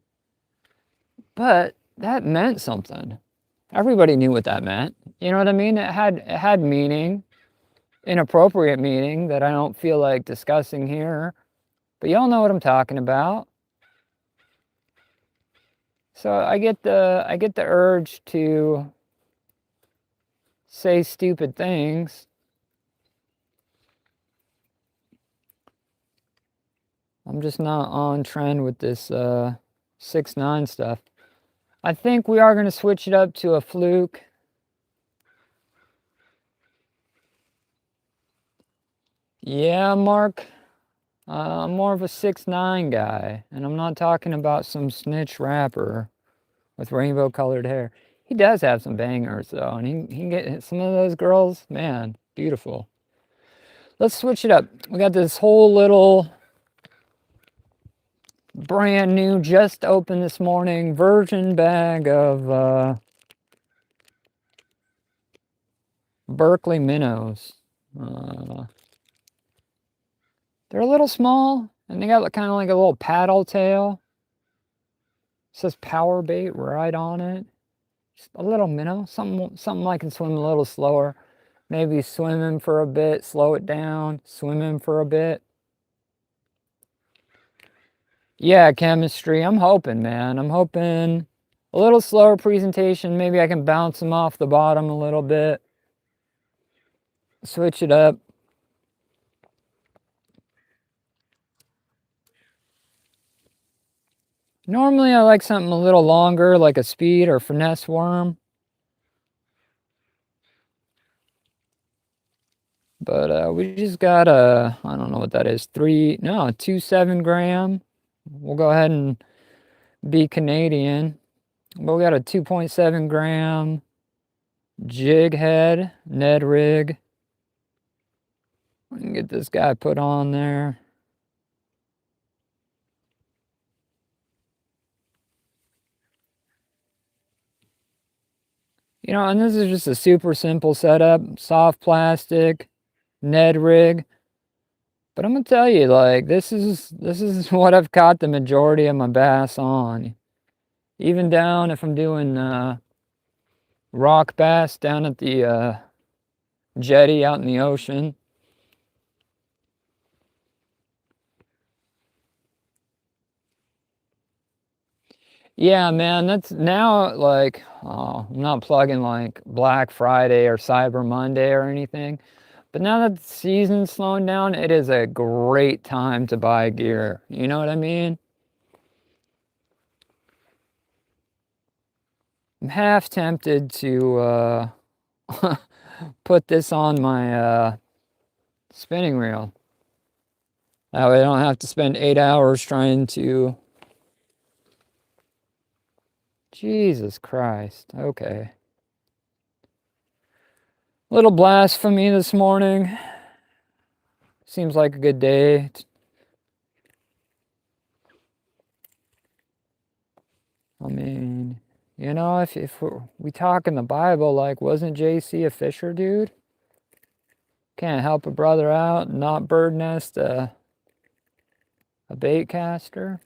Speaker 1: But that meant something. Everybody knew what that meant. You know what I mean? It had meaning, inappropriate meaning that I don't feel like discussing here. But y'all know what I'm talking about. So I get the urge to say stupid things. I'm just not on trend with this 6ix9ine stuff. I think we are going to switch it up to a fluke. Yeah, Mark. I'm more of a 6ix9ine guy, and I'm not talking about some snitch rapper with rainbow colored hair. He does have some bangers though, and he can get some of those girls, man, beautiful. Let's switch it up. We got this whole little brand new, just opened this morning version bag of Berkeley minnows. They're a little small, and they got kind of like a little paddle tail. It says power bait right on it. Just a little minnow, something I can swim a little slower. Maybe swimming for a bit, slow it down, swimming for a bit. Yeah, chemistry. I'm hoping, man. I'm hoping a little slower presentation. Maybe I can bounce them off the bottom a little bit. Switch it up. Normally I like something a little longer, like a speed or finesse worm. But we just got I don't know what that is, 2 7-gram. We'll go ahead and be Canadian. But we got a 2.7-gram jig head, Ned rig. We can get this guy put on there. And this is just a super simple setup, soft plastic, Ned rig. But I'm gonna tell you, like, this is what I've caught the majority of my bass on. Even down if I'm doing rock bass down at the jetty out in the ocean. Yeah, man, that's now like, oh, I'm not plugging like Black Friday or Cyber Monday or anything. But now that the season's slowing down, it is a great time to buy gear. You know what I mean? I'm half tempted to put this on my spinning reel. That way I don't have to spend 8 hours trying to... Jesus Christ. Okay. Little blasphemy this morning. Seems like a good day. I mean, if we talk in the Bible, like, wasn't JC a fisher dude? Can't help a brother out and not bird nest a bait caster.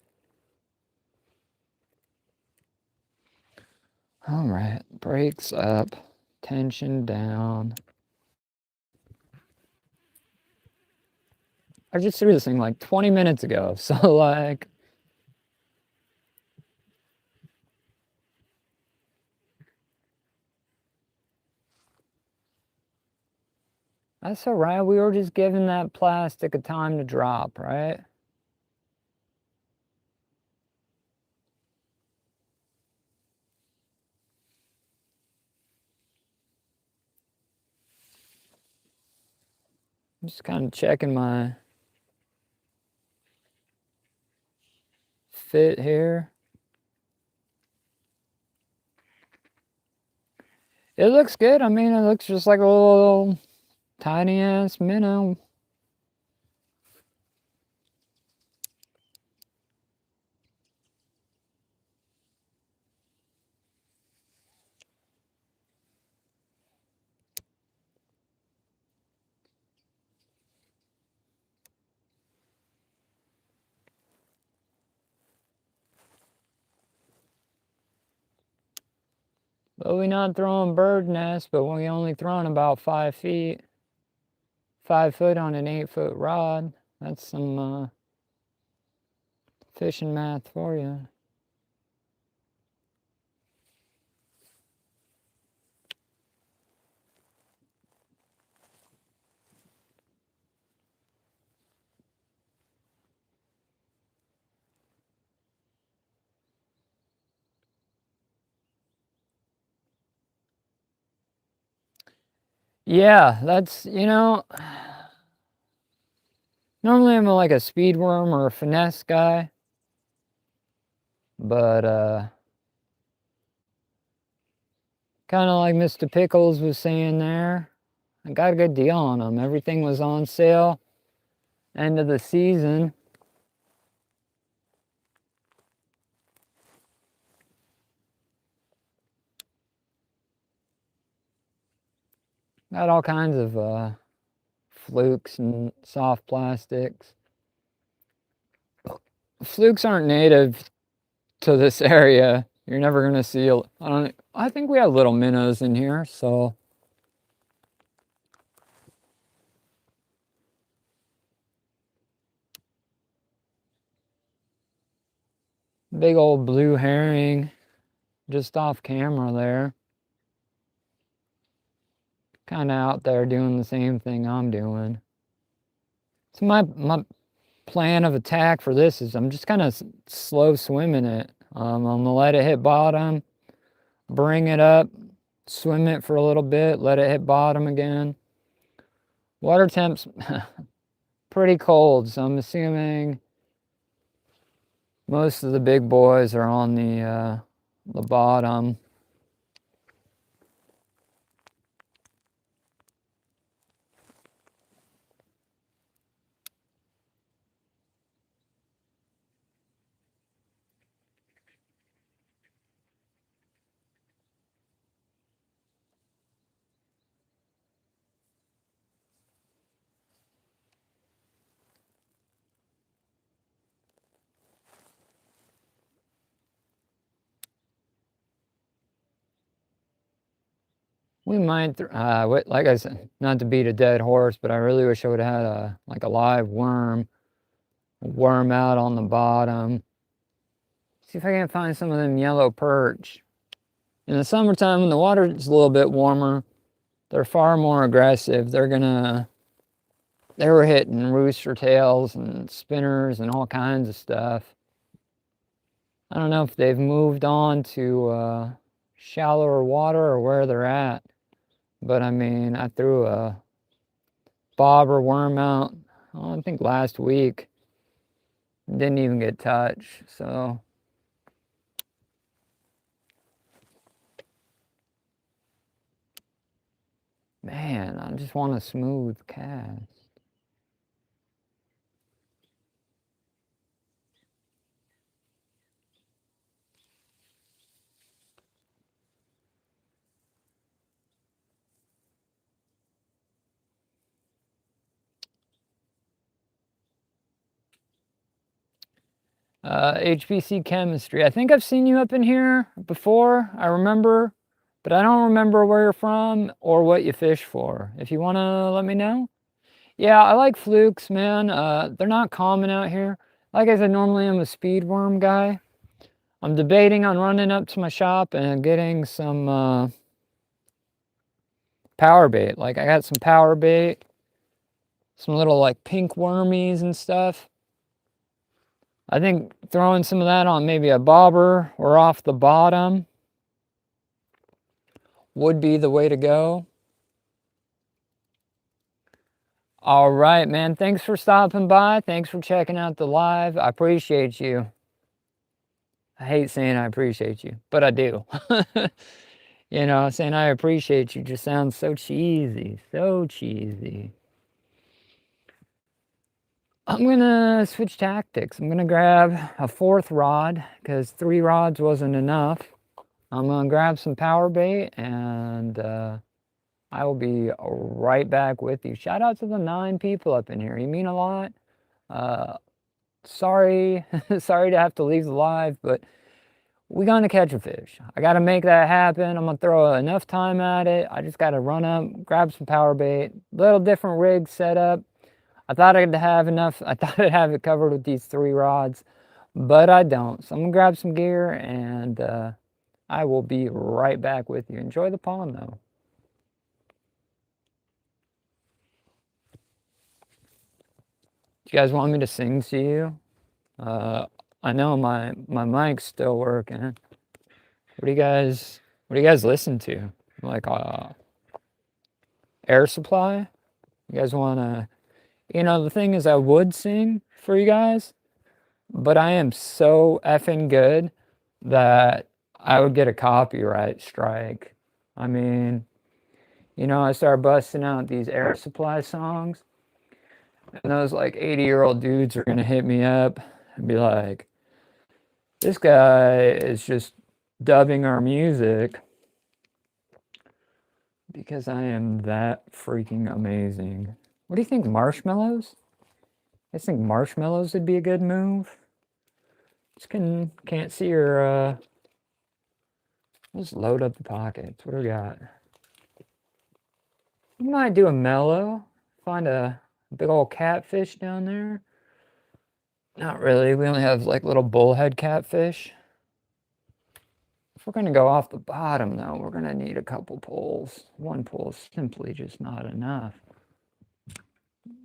Speaker 1: All right, brakes up, tension down. I just threw this thing like 20 minutes ago, so like... That's all right. We were just giving that plastic a time to drop, right? Just kind of checking my fit here. It looks good. I mean, it looks just like a little tiny ass minnow. But we not throwing bird nests, but we only throwing about 5 feet. 5 foot on an 8-foot rod. That's some fishing math for you. Yeah, that's, normally I'm like a speed worm or a finesse guy, but kind of like Mr. Pickles was saying there, I got a good deal on them. Everything was on sale, end of the season. Got all kinds of flukes and soft plastics. Flukes aren't native to this area. You're never gonna see. I think we have little minnows in here, so. Big old blue herring, just off camera there. Kind of out there doing the same thing I'm doing. So my plan of attack for this is I'm just kind of slow swimming it. I'm gonna let it hit bottom, bring it up, swim it for a little bit, let it hit bottom again. Water temp's pretty cold, so I'm assuming most of the big boys are on the bottom. We might, like I said, not to beat a dead horse, but I really wish I would have had like a live worm out on the bottom. See if I can find some of them yellow perch. In the summertime, when the water is a little bit warmer, they're far more aggressive. They were hitting rooster tails and spinners and all kinds of stuff. I don't know if they've moved on to shallower water or where they're at. But I mean, I threw a bobber worm out, I think last week. Didn't even get touched, so. Man, I just want a smooth cast. HPC chemistry. I think I've seen you up in here before. I remember, but I don't remember where you're from or what you fish for. If you want to let me know. Yeah, I like flukes, man. They're not common out here. Like I said, normally I'm a speed worm guy. I'm debating on running up to my shop and getting some power bait. Like I got some power bait, some little like pink wormies and stuff. I think throwing some of that on maybe a bobber or off the bottom would be the way to go. All right, man. Thanks for stopping by. Thanks for checking out the live. I appreciate you. I hate saying I appreciate you, but I do. You know, saying I appreciate you just sounds so cheesy. So cheesy. I'm gonna switch tactics. I'm gonna grab a fourth rod because 3 rods wasn't enough. I'm gonna grab some power bait and I will be right back with you. Shout out to the 9 people up in here. You mean a lot. Uh, sorry, sorry to have to leave the live, but we're gonna catch a fish. I gotta make that happen. I'm gonna throw enough time at it. I just gotta run up, grab some power bait, little different rig setup. I thought I'd have enough. I thought I'd have it covered with these 3 rods, but I don't. So I'm gonna grab some gear and I will be right back with you. Enjoy the pond though. Do you guys want me to sing to you? I know my mic's still working. What do you guys listen to? Like Air Supply? You guys wanna the thing is I would sing for you guys, but I am so effing good that I would get a copyright strike. I mean, I started busting out these Air Supply songs, and those like 80-year-old dudes are gonna hit me up and be like, this guy is just dubbing our music because I am that freaking amazing. What do you think, marshmallows? I think marshmallows would be a good move. Just can't see your let's load up the pockets. What do we got? We might do a mellow. Find a big old catfish down there. Not really. We only have like little bullhead catfish. If we're gonna go off the bottom though, we're gonna need a couple pulls. One pull is simply just not enough.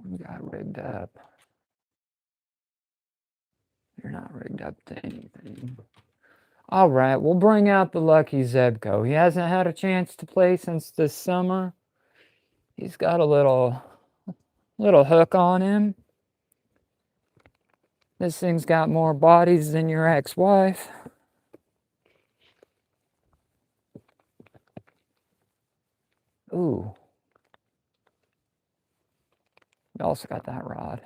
Speaker 1: We got rigged up. You're not rigged up to anything. All right, we'll bring out the lucky Zebco. He hasn't had a chance to play since this summer. He's got a little hook on him. This thing's got more bodies than your ex-wife. Ooh. We also got that rod.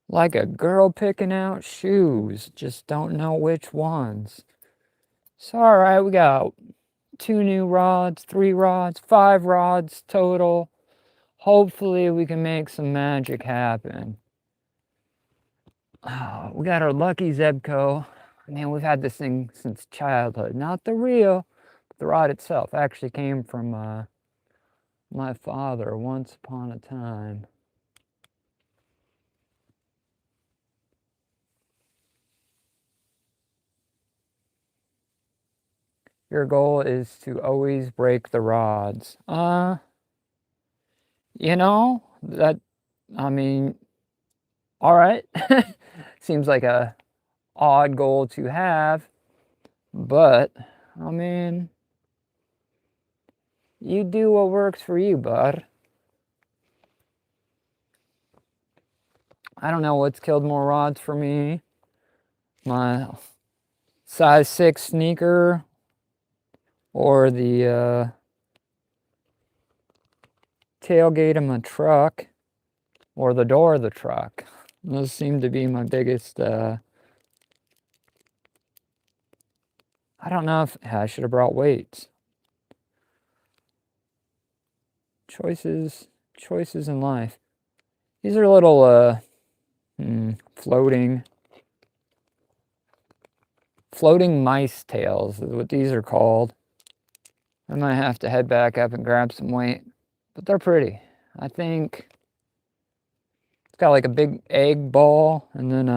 Speaker 1: Like a girl picking out shoes, just don't know which ones. So, all right, we got 2 new rods, 3 rods, 5 rods total. Hopefully we can make some magic happen. Oh, we got our lucky Zebco. Man, we've had this thing since childhood. Not the reel, but the rod itself actually came from my father once upon a time. Your goal is to always break the rods. That, I mean, all right. Seems like a odd goal to have, but I mean, you do what works for you, bud. I don't know what's killed more rods for me. My size 6 sneaker or the tailgate of my truck or the door of the truck. Those seem to be my biggest I don't know if I should have brought weights. Choices in life. These are little floating mice tails is what these are called. I might have to head back up and grab some weight, but they're pretty. I think it's got like a big egg ball and then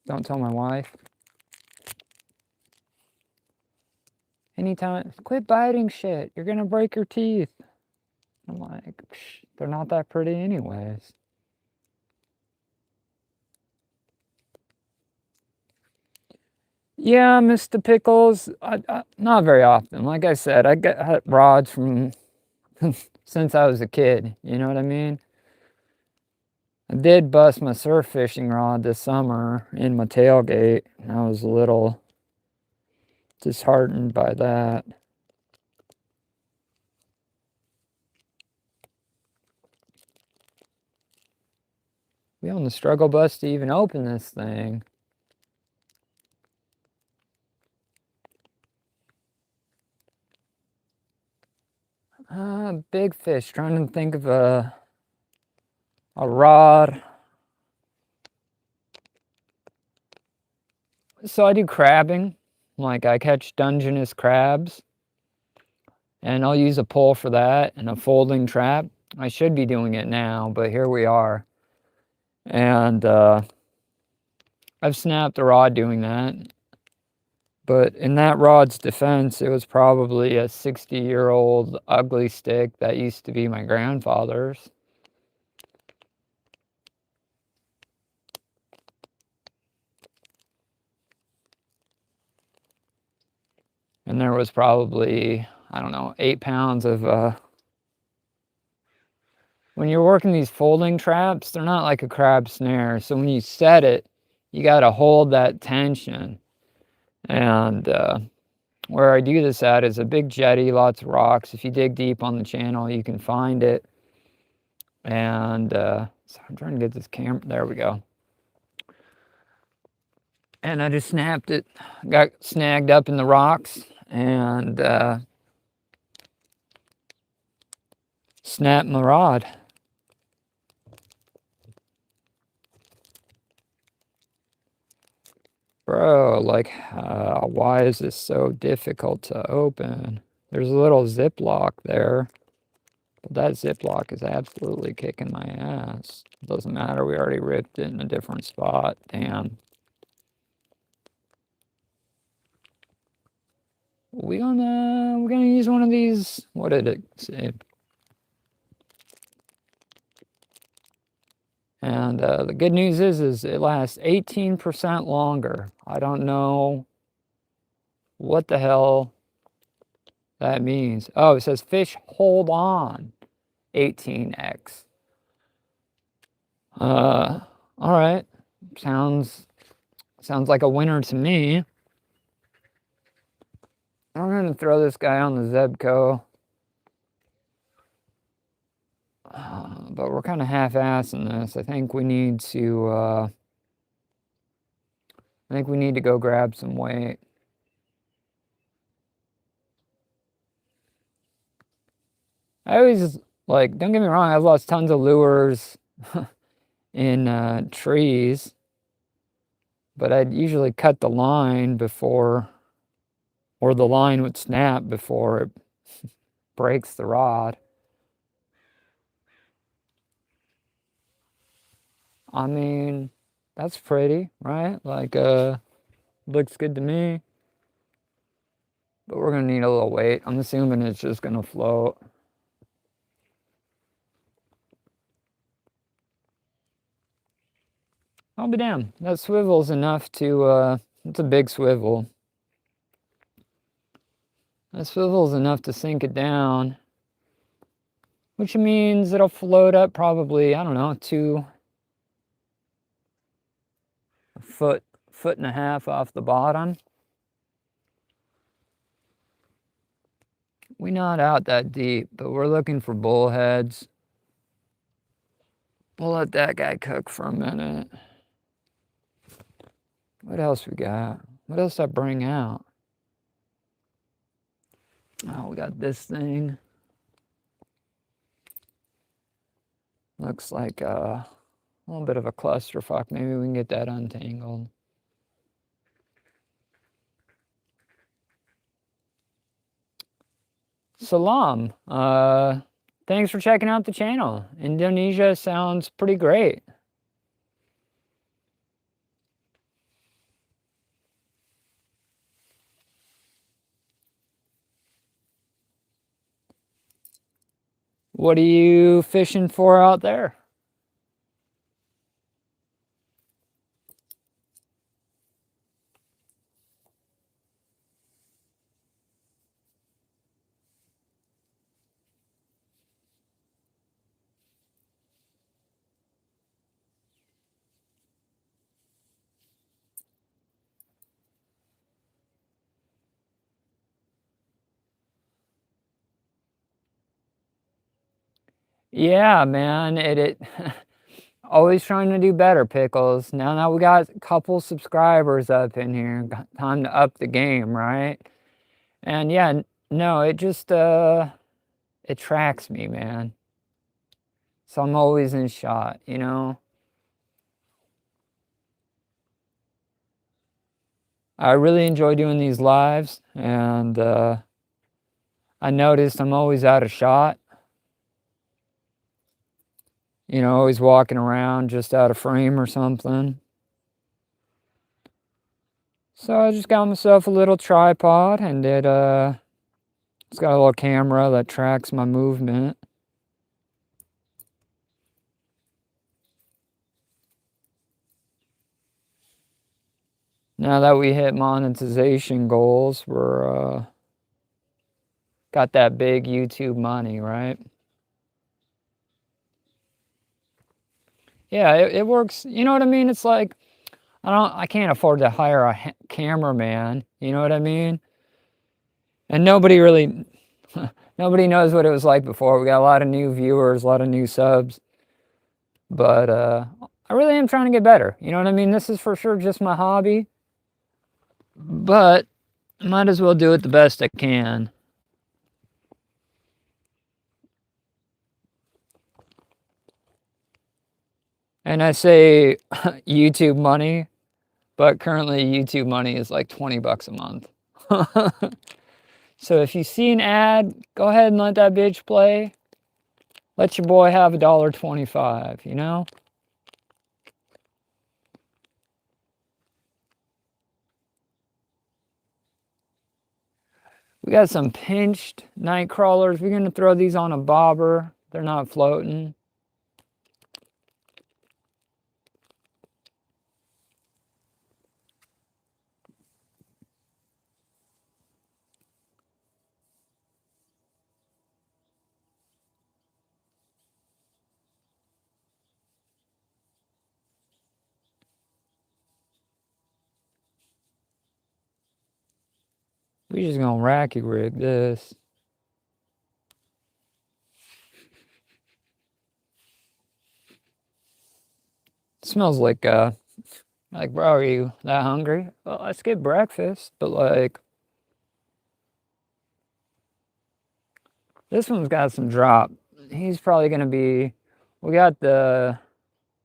Speaker 1: don't tell my wife. Anytime, quit biting shit. You're gonna break your teeth. I'm like, they're not that pretty anyways. Yeah, Mr. Pickles. Not very often. Like I said, I get rods from since I was a kid. You know what I mean? I did bust my surf fishing rod this summer in my tailgate. And I was a little disheartened by that. We on the struggle bus to even open this thing. Big fish. Trying to think of a rod. So I do crabbing. Like I catch Dungeness crabs. And I'll use a pole for that and a folding trap. I should be doing it now, but here we are. And I've snapped a rod doing that. But in that rod's defense, it was probably a 60-year-old ugly stick that used to be my grandfather's. And there was probably, I don't know, 8 pounds of when you're working these folding traps, they're not like a crab snare. So when you set it, you got to hold that tension. And where I do this at is a big jetty, lots of rocks. If you dig deep on the channel, you can find it. And so I'm trying to get this camera. There we go. And I just snapped it, got snagged up in the rocks, and snapped my rod. Bro, like, why is this so difficult to open? There's a little Ziploc there, but that Ziploc is absolutely kicking my ass. Doesn't matter, we already ripped it in a different spot. Damn. We're gonna use one of these. What did it say? And the good news is it lasts 18% longer. I don't know what the hell that means. Oh, it says fish hold on 18x. All right. Sounds like a winner to me. I'm gonna throw this guy on the Zebco. But we're kind of half-assing this. I think we need to go grab some weight. I always, like, don't get me wrong, I've lost tons of lures in trees, but I'd usually cut the line before, or the line would snap before it breaks the rod. I mean, that's pretty, right? Like, looks good to me. But we're gonna need a little weight. I'm assuming it's just gonna float. I'll be damned. That swivel's enough to, it's a big swivel. That swivel's enough to sink it down. Which means it'll float up probably, I don't know, a foot and a half off the bottom. We're not out that deep, but we're looking for bullheads. We'll let that guy cook for a minute. What else we got? What else did I bring out? Oh, we got this thing. Looks like a little bit of a clusterfuck. Maybe we can get that untangled. Salam. Thanks for checking out the channel. Indonesia sounds pretty great. What are you fishing for out there? Yeah, man, it always trying to do better, Pickles. Now that we got a couple subscribers up in here, time to up the game, right? And yeah, no, it just it tracks me, man. So I'm always in shot, you know? I really enjoy doing these lives, and I noticed I'm always out of shot. You know, always walking around just out of frame or something. So I just got myself a little tripod, and it's got a little camera that tracks my movement. Now that we hit monetization goals, we're got that big YouTube money, right? Yeah, it works. You know what I mean? It's like I can't afford to hire a cameraman. You know what I mean? And nobody really, nobody knows what it was like before. We got a lot of new viewers, a lot of new subs, but I really am trying to get better. You know what I mean? This is for sure just my hobby, but I might as well do it the best I can. And I say YouTube money, but currently YouTube money is like 20 bucks a month. So if you see an ad, go ahead and let that bitch play. Let your boy have $1.25, you know? We got some pinched night crawlers. We're gonna throw these on a bobber. They're not floating. We just gonna racky rig this. It smells like, bro, are you that hungry? Well, let's get breakfast. But like, this one's got some drop. He's probably gonna be, we got the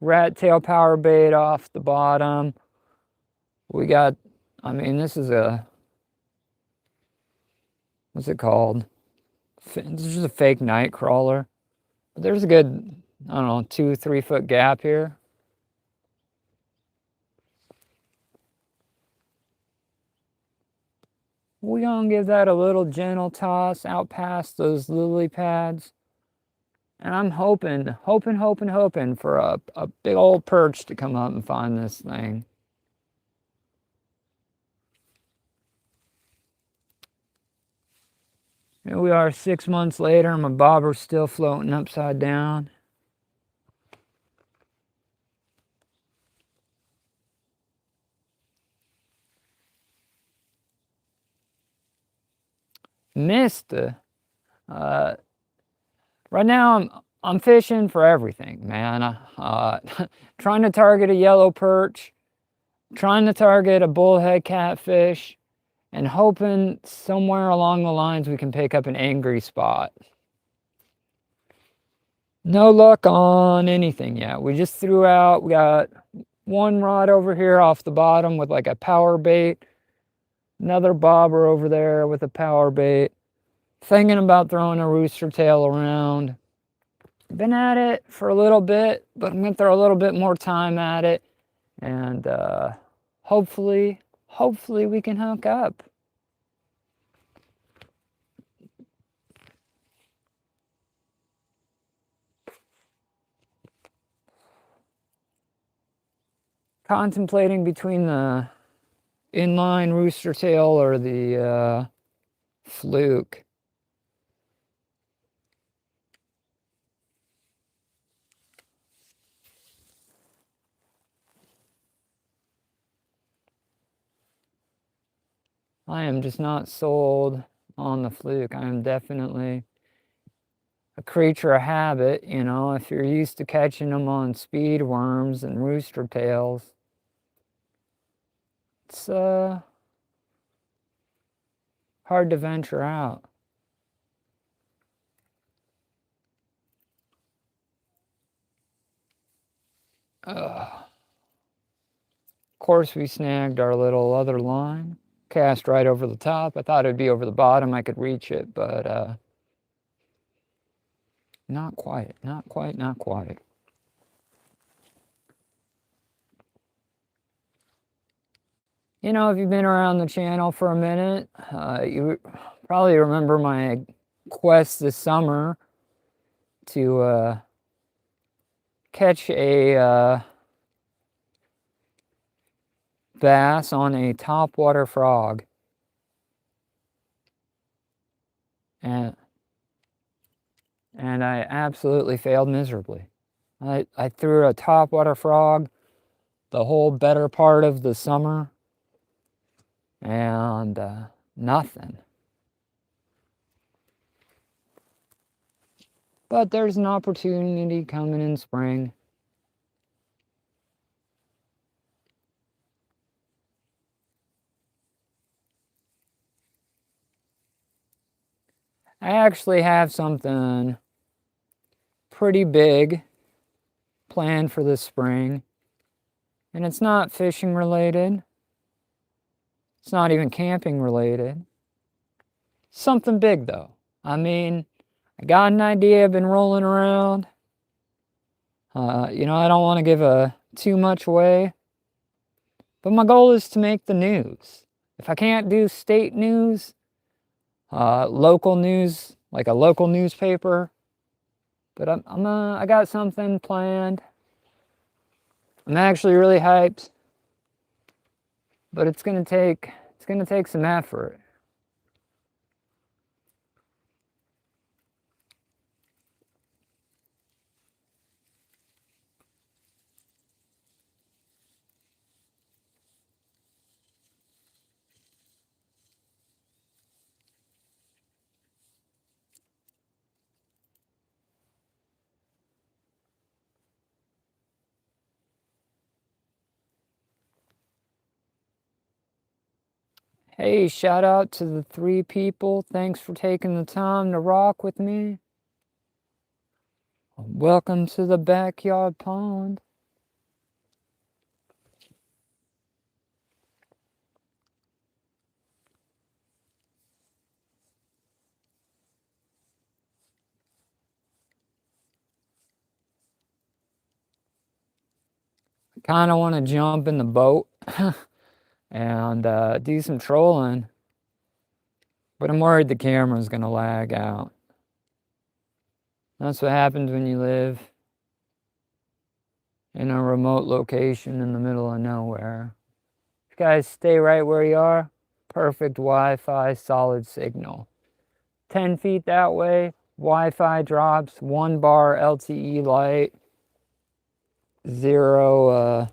Speaker 1: rat tail power bait off the bottom. We got, I mean, this is a, what's it called? This is a fake night crawler. But there's a good, I don't know, 2-3 foot gap here. We're gonna give that a little gentle toss out past those lily pads. And I'm hoping for a big old perch to come up and find this thing. Here we are 6 months later, and my bobber's still floating upside down. Missed. Right now, I'm fishing for everything, man. Trying to target a yellow perch, trying to target a bullhead catfish, and hoping somewhere along the lines we can pick up an angry spot. No luck on anything yet. We just threw out, we got one rod over here off the bottom with like a power bait, another bobber over there with a power bait. Thinking about throwing a rooster tail around. Been at it for a little bit, but I'm gonna throw a little bit more time at it, and hopefully we can hook up. Contemplating between the inline rooster tail or the fluke. I am just not sold on the fluke. I am definitely a creature of habit, you know, if you're used to catching them on speed worms and rooster tails, it's hard to venture out. Of course, we snagged our little other line, cast right over the top. I thought it'd be over the bottom, I could reach it, but not quite, not quite, not quite. You know, if you've been around the channel for a minute, you probably remember my quest this summer to catch a bass on a topwater frog. And I absolutely failed miserably. I threw a topwater frog the whole better part of the summer, and nothing. But there's an opportunity coming in spring. I actually have something pretty big planned for this spring, and it's not fishing related. It's not even camping related. Something big though. I mean, I got an idea I've been rolling around. You know, I don't want to give too much away, but my goal is to make the news. If I can't do state news, local news, like a local newspaper, but I got something planned. I'm actually really hyped, but it's gonna take some effort. Hey, shout out to the 3 people. Thanks for taking the time to rock with me. Welcome to the backyard pond. I kind of want to jump in the boat and do some trolling, but I'm worried the camera's going to lag out. That's what happens when you live in a remote location in the middle of nowhere. You guys stay right where you are. Perfect Wi-Fi, solid signal. 10 feet that way, Wi-Fi drops, 1 bar LTE light, 0,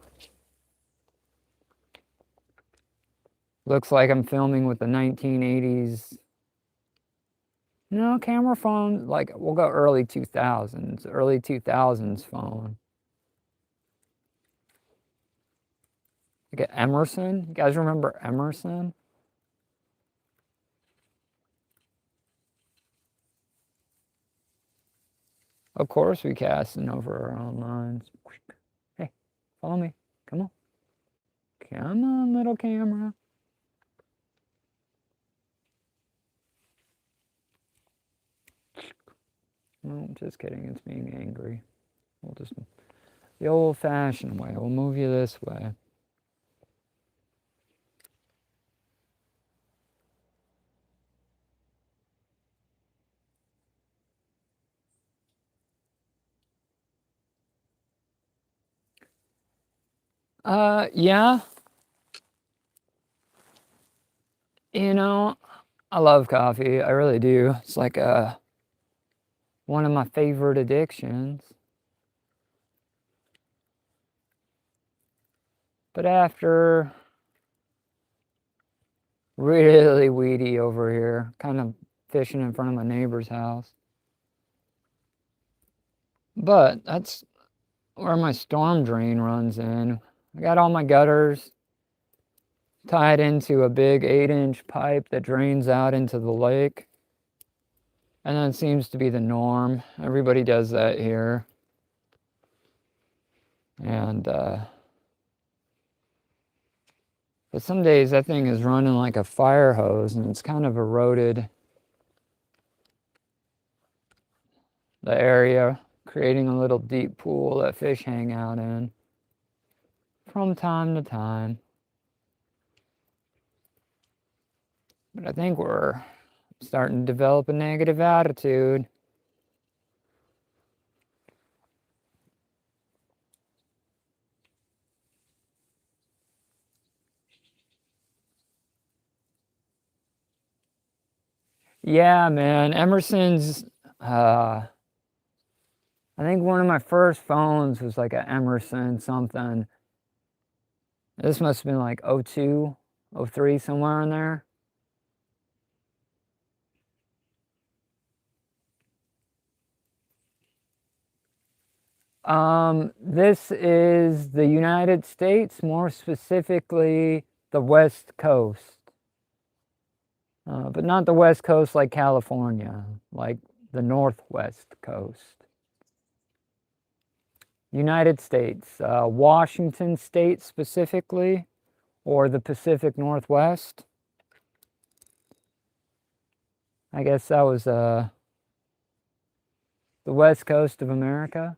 Speaker 1: looks like I'm filming with the 1980s. No, camera phone, like, we'll go early 2000s phone. Like Emerson, you guys remember Emerson? Of course we casting over our own lines. Hey, follow me, come on. Come on, little camera. No, just kidding, it's being angry. We'll just, the old-fashioned way, we'll move you this way. Yeah. You know, I love coffee, I really do. It's like one of my favorite addictions. But after really weedy over here, kind of fishing in front of my neighbor's house, But that's where my storm drain runs in. I got all my gutters tied into a big 8-inch pipe that drains out into the lake. And that seems to be the norm. Everybody does that here. And, but some days that thing is running like a fire hose and it's kind of eroded the area, creating a little deep pool that fish hang out in from time to time. But I think we're starting to develop a negative attitude. Yeah, man. Emerson's, I think one of my first phones was like an Emerson something. This must have been like 02, 03, somewhere in there. This is the United States, more specifically the West Coast. But not the West Coast like California, like the Northwest Coast. United States, Washington State specifically, or the Pacific Northwest. I guess that was the West Coast of America.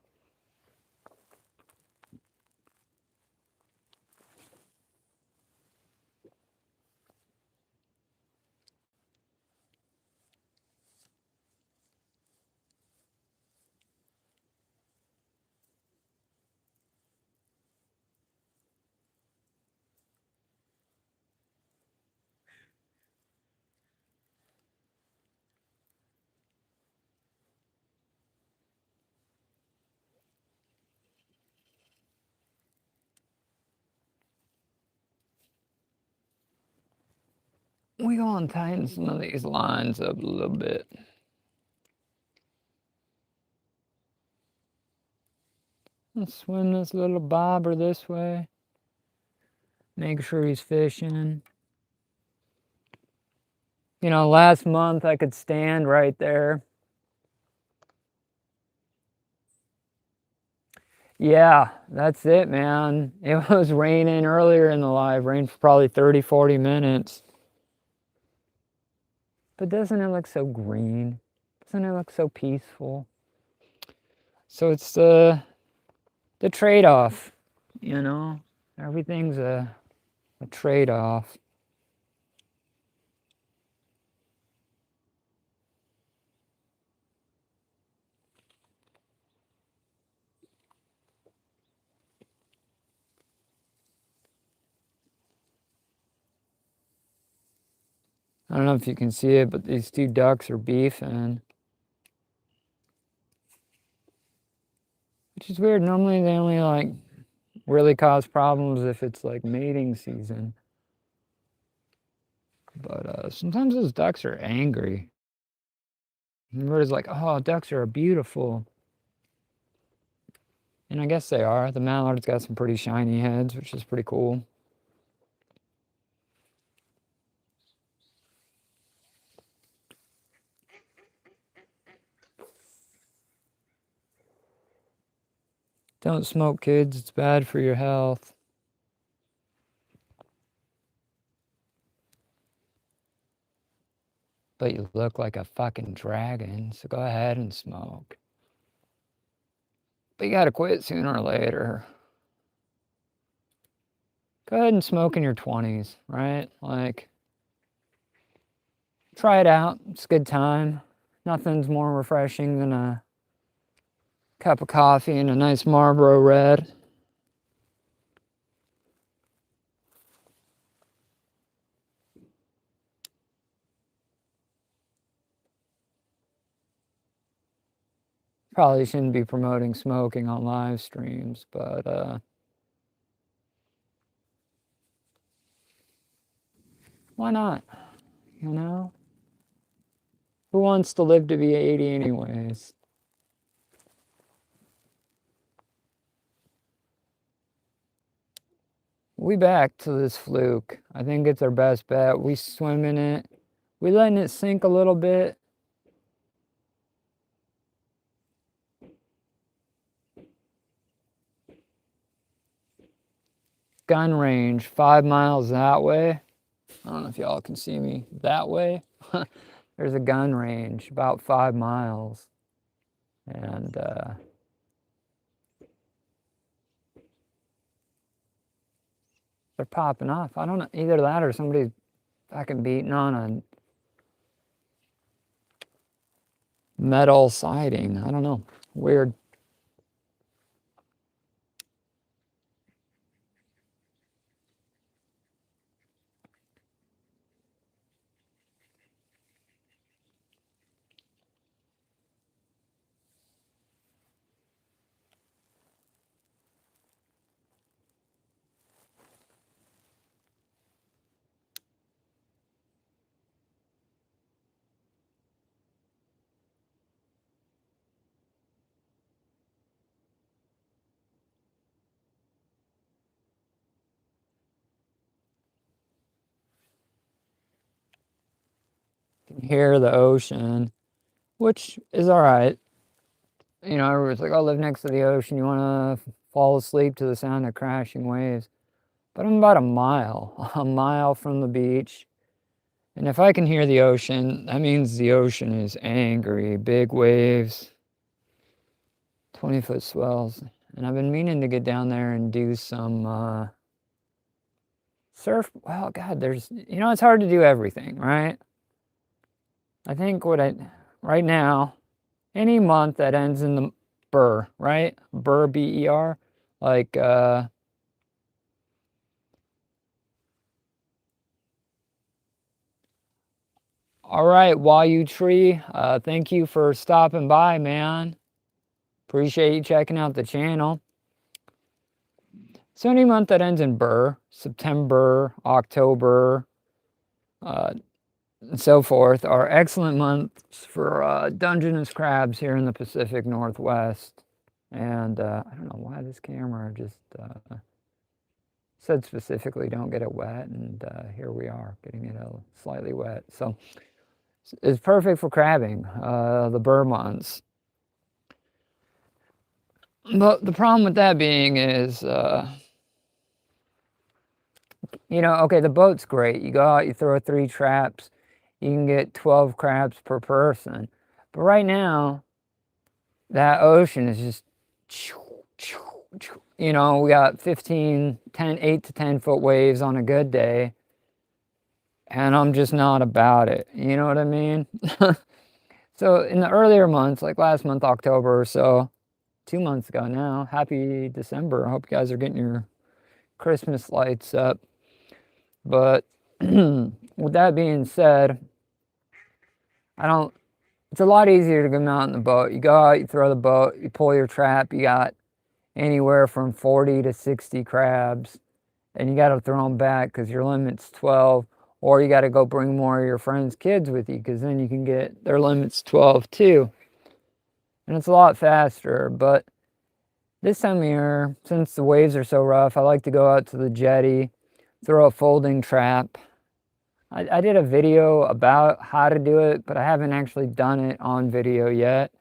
Speaker 1: We gonna tighten some of these lines up a little bit. Let's swim this little bobber this way. Make sure he's fishing. You know, last month I could stand right there. Yeah, that's it, man. It was raining earlier in the live, rained for probably 30, 40 minutes. But doesn't it look so green? Doesn't it look so peaceful? So it's the trade-off, you know? Everything's a trade-off. I don't know if you can see it, but these two ducks are beefing. Which is weird. Normally they only like really cause problems if it's like mating season. But sometimes those ducks are angry. Everybody's like, oh, ducks are beautiful. And I guess they are. The mallard's got some pretty shiny heads, which is pretty cool. Don't smoke, kids. It's bad for your health. But you look like a fucking dragon, so go ahead and smoke. But you gotta quit sooner or later. Go ahead and smoke in your 20s, right? Like, try it out. It's a good time. Nothing's more refreshing than a cup of coffee and a nice Marlboro Red. Probably shouldn't be promoting smoking on live streams, but why not? You know? Who wants to live to be 80 anyways? we back to this fluke. I think it's our best bet. We swim in it. We letting it sink a little bit. Gun range, 5 miles that way. I don't know if y'all can see me that way. There's a gun range, about 5 miles. And they're popping off. I don't know, either that or somebody's fucking beating on a metal siding. I don't know. Weird. You can hear the ocean, which is all right. You know, everyone's like, oh, live next to the ocean. You want to fall asleep to the sound of crashing waves. But I'm about a mile from the beach. And if I can hear the ocean, that means the ocean is angry. Big waves, 20-foot swells. And I've been meaning to get down there and do some surf. Well, God, it's hard to do everything, right? I think right now, any month that ends in the Burr, right? Burr, B-E-R. Like, all right, Wayu Tree, thank you for stopping by, man. Appreciate you checking out the channel. So any month that ends in Burr, September, October, and so forth, are excellent months for Dungeness crabs here in the Pacific Northwest. And I don't know why this camera just said specifically don't get it wet, and here we are getting it slightly wet. So it's perfect for crabbing, the Burr months. But the problem with that being is, okay, the boat's great. You go out, you throw 3 traps, you can get 12 crabs per person. But right now, that ocean is just, we got 8 to 10 foot waves on a good day. And I'm just not about it. You know what I mean? So in the earlier months, like last month, October or so, 2 months ago now, happy December. I hope you guys are getting your Christmas lights up. But with that being said, it's a lot easier to go out in the boat. You go out, you throw the boat, you pull your trap, you got anywhere from 40 to 60 crabs, and you got to throw them back because your limit's 12, or you got to go bring more of your friends' kids with you because then you can get their limit's 12 too. And it's a lot faster, but this time of year, since the waves are so rough, I like to go out to the jetty, throw a folding trap. I did a video about how to do it, but I haven't actually done it on video yet.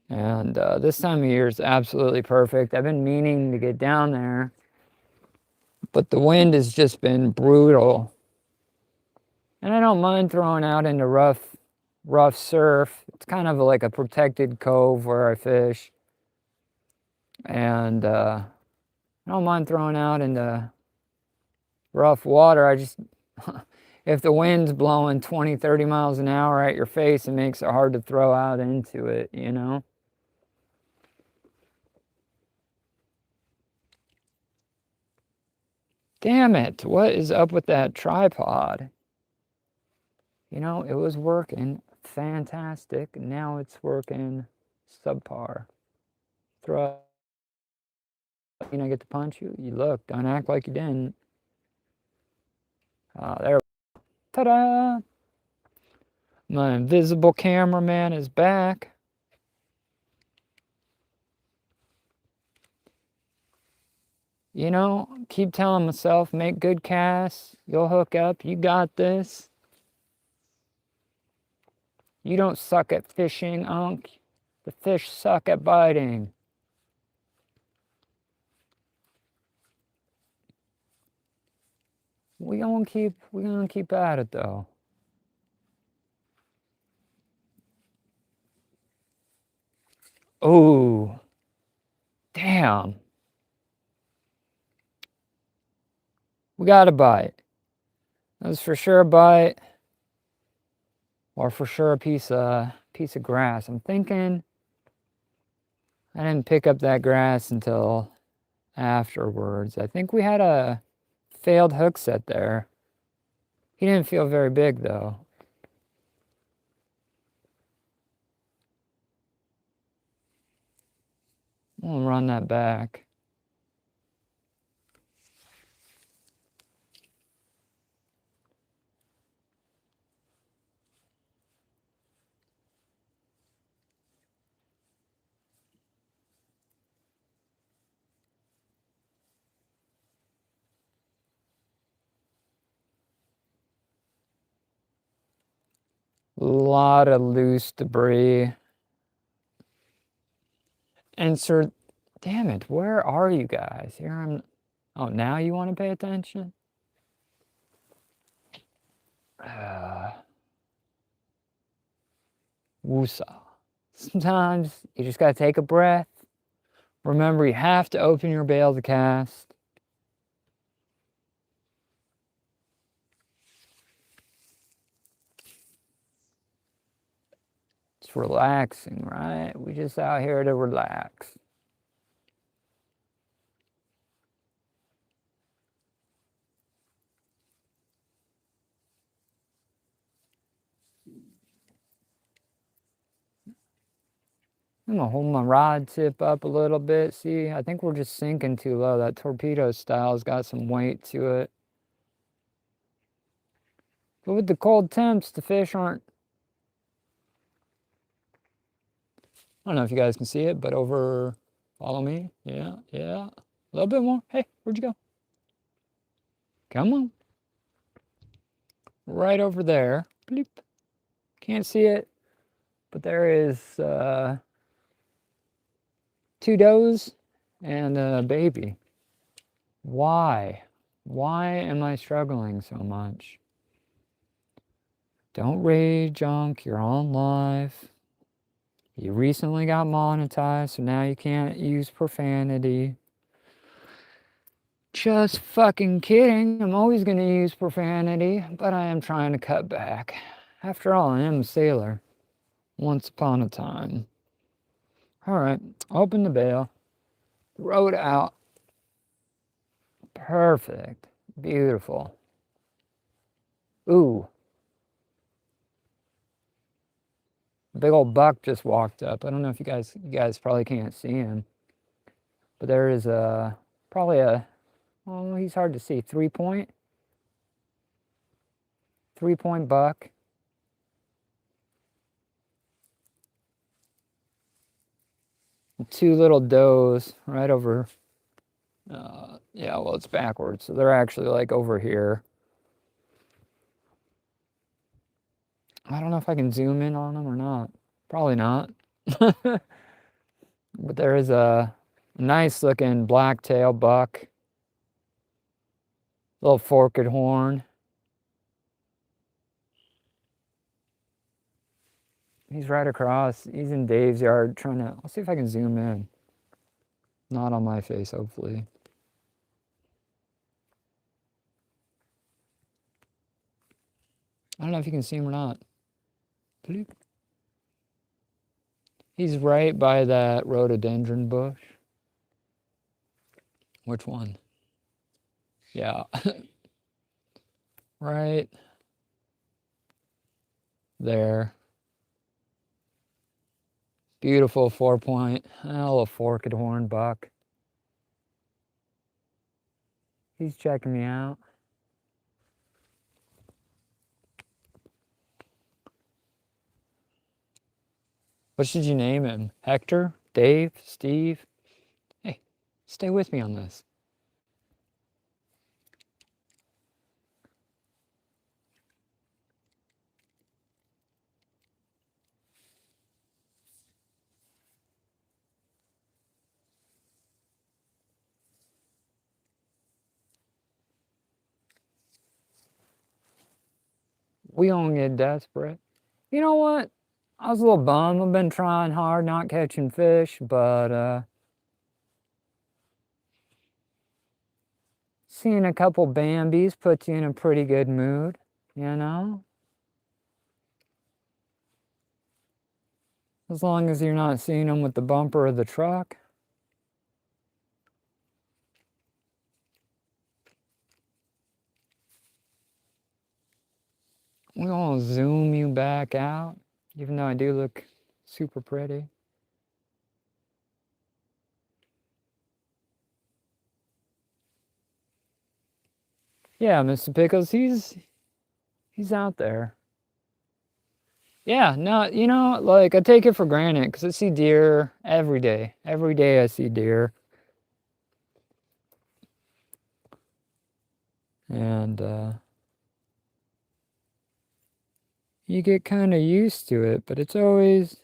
Speaker 1: And this time of year is absolutely perfect. I've been meaning to get down there, but the wind has just been brutal. And I don't mind throwing out into rough surf. It's kind of like a protected cove where I fish. And I don't mind throwing out into rough water. I just, if the wind's blowing 20, 30 miles an hour at your face, it makes it hard to throw out into it, you know? Damn it, what is up with that tripod? You know, it was working fantastic. Now it's working subpar. Throw, I get to punch you. You look, don't act like you didn't. There. Ta-da! My invisible cameraman is back. You know, keep telling myself, make good casts. You'll hook up. You got this. You don't suck at fishing, Unc. The fish suck at biting. We're gonna keep at it though. Oh, damn. We got a bite. That was for sure a bite. Or for sure a piece of grass. I'm thinking I didn't pick up that grass until afterwards. I think we had a failed hook set there. He didn't feel very big though. We'll run that back. A lot of loose debris. And sir, damn it, where are you guys? Here I'm. Oh, now you want to pay attention? Woosah. Sometimes you just gotta take a breath. Remember, you have to open your bail to cast. It's relaxing, right? We just out here to relax. I'm gonna hold my rod tip up a little bit. See, I think we're just sinking too low. That torpedo style's got some weight to it. But with the cold temps, the fish aren't. I don't know if you guys can see it, but over. Follow me. Yeah, yeah. A little bit more. Hey, where'd you go? Come on. Right over there. Bleep. Can't see it, but there is 2 does and a baby. Why? Why am I struggling so much? Don't rage, junk. You're on live. You recently got monetized, so now you can't use profanity. Just fucking kidding. I'm always going to use profanity, but I am trying to cut back. After all, I am a sailor. Once upon a time. Alright, open the bail. Throw it out. Perfect. Beautiful. Ooh. Big old buck just walked up. I don't know if you guys probably can't see him. But there is probably a, oh, he's hard to see. 3-point buck. And 2 little does right over, yeah, well, it's backwards. So they're actually like over here. I don't know if I can zoom in on them or not. Probably not. But there is a nice looking blacktail buck. Little forked horn. He's right across. He's in Dave's yard trying to, I'll see if I can zoom in. Not on my face, hopefully. I don't know if you can see him or not. Bloop. He's right by that rhododendron bush. Which one? Yeah. Right there. Beautiful 4-point. Oh, a forked horn buck. He's checking me out. What should you name him? Hector? Dave? Steve? Hey, stay with me on this. We gonna get desperate. You know what? I was a little bummed. I've been trying hard not catching fish, but seeing a couple Bambis puts you in a pretty good mood, you know? As long as you're not seeing them with the bumper of the truck. We're gonna zoom you back out, even though I do look super pretty. Yeah, Mr. Pickles, he's out there. Yeah, no, you know, like I take it for granted because I see deer every day. Every day I see deer. And you get kind of used to it, but it's always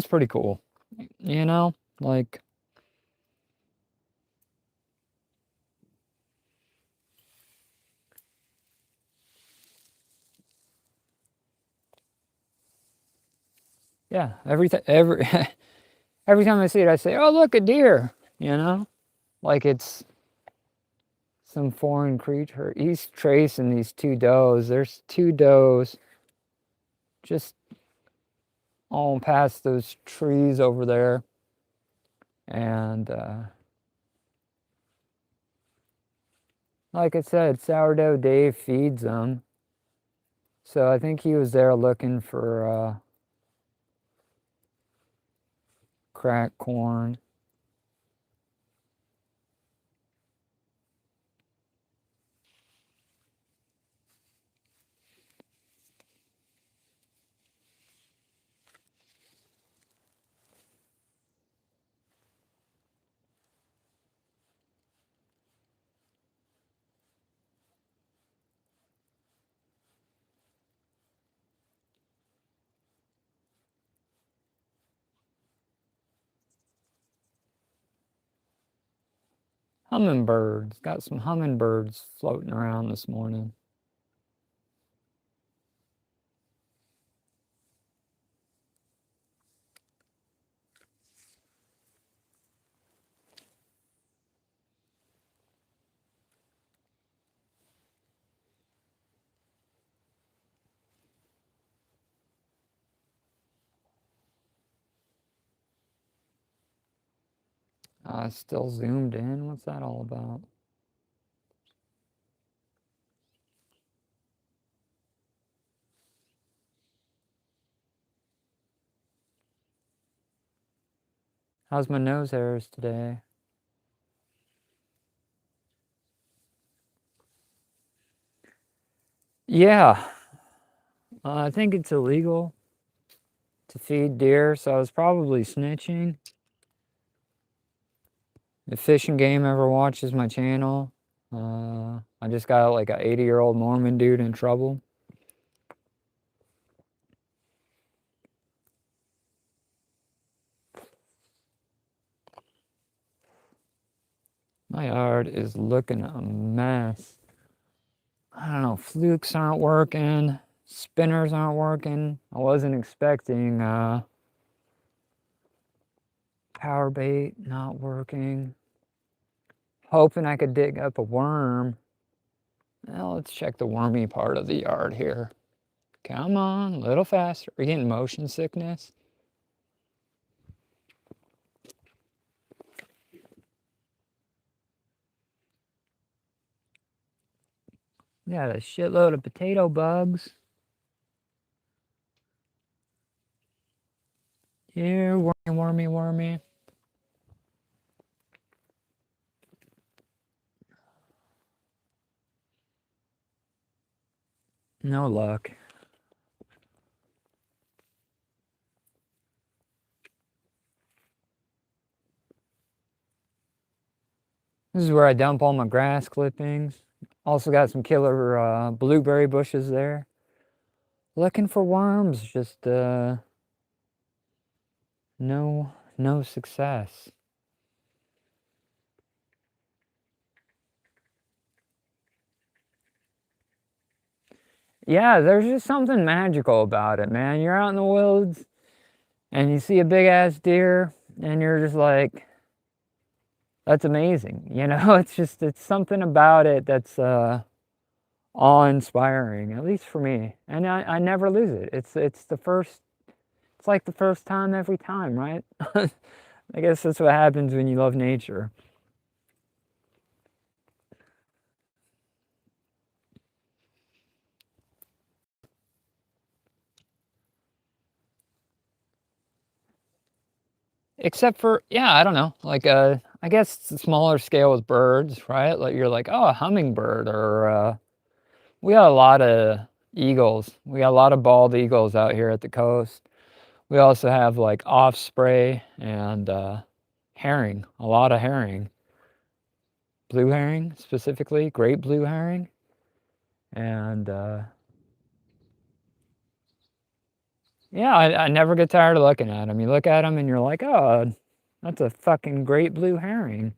Speaker 1: pretty cool. You know? Like yeah, every time I see it I say, "Oh, look, a deer." You know? Like it's some foreign creature. He's tracing these two does. There's two does just all past those trees over there. And like I said, Sourdough Dave feeds them. So I think he was there looking for cracked corn. Hummingbirds. Got some hummingbirds floating around this morning. Still zoomed in. What's that all about? How's my nose hairs today? Yeah, I think it's illegal to feed deer, so I was probably snitching. If Fish and Game ever watches my channel, I just got like a 80-year-old Mormon dude in trouble. My yard is looking a mess. I don't know, flukes aren't working, spinners aren't working. I wasn't expecting power bait not working. Hoping I could dig up a worm. Well, let's check the wormy part of the yard here. Come on, a little faster. Are you getting motion sickness? Got a shitload of potato bugs. Here, wormy. No luck. This is where I dump all my grass clippings. Also got some killer blueberry bushes there. Looking for worms, just no success. Yeah, there's just something magical about it, man. You're out in the woods and you see a big ass deer and you're just like, that's amazing. You know, it's something about it that's awe-inspiring, at least for me. And I never lose it. It's like the first time every time, right? I guess that's what happens when you love nature. Except for, yeah, I don't know, like, I guess it's a smaller scale with birds, right? Like, you're like, "Oh, a hummingbird," or, we got a lot of eagles. We got a lot of bald eagles out here at the coast. We also have, like, osprey and, herring, a lot of herring. Blue herring, specifically, great blue herring, and, yeah, I never get tired of looking at them. You look at them and you're like, "Oh, that's a fucking great blue herring."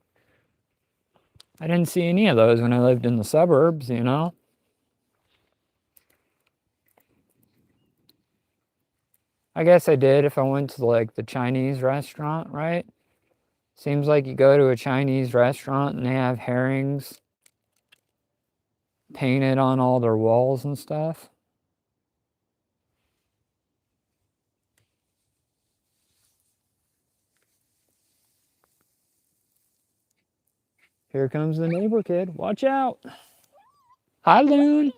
Speaker 1: I didn't see any of those when I lived in the suburbs, you know? I guess I did if I went to like the Chinese restaurant, right? Seems like you go to a Chinese restaurant and they have herrings painted on all their walls and stuff. Here comes the neighbor kid. Watch out. Hi, Loon.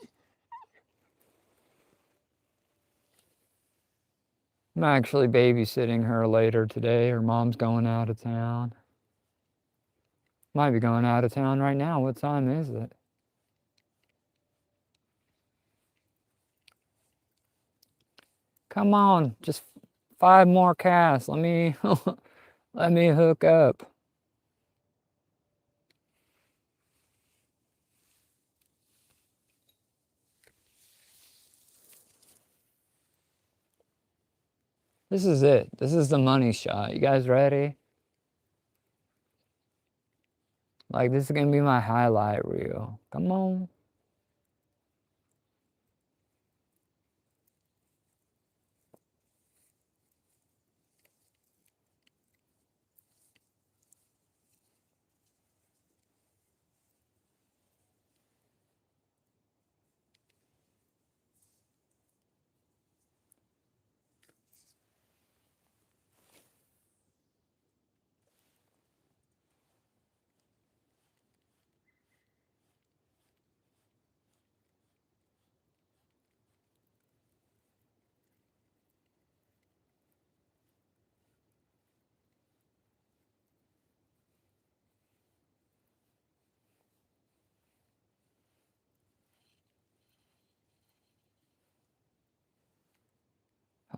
Speaker 1: I'm actually babysitting her later today. Her mom's going out of town. Might be going out of town right now. What time is it? Come on, just 5 more casts. Let me let me hook up. This is it. This is the money shot. You guys ready? Like, this is gonna be my highlight reel. Come on.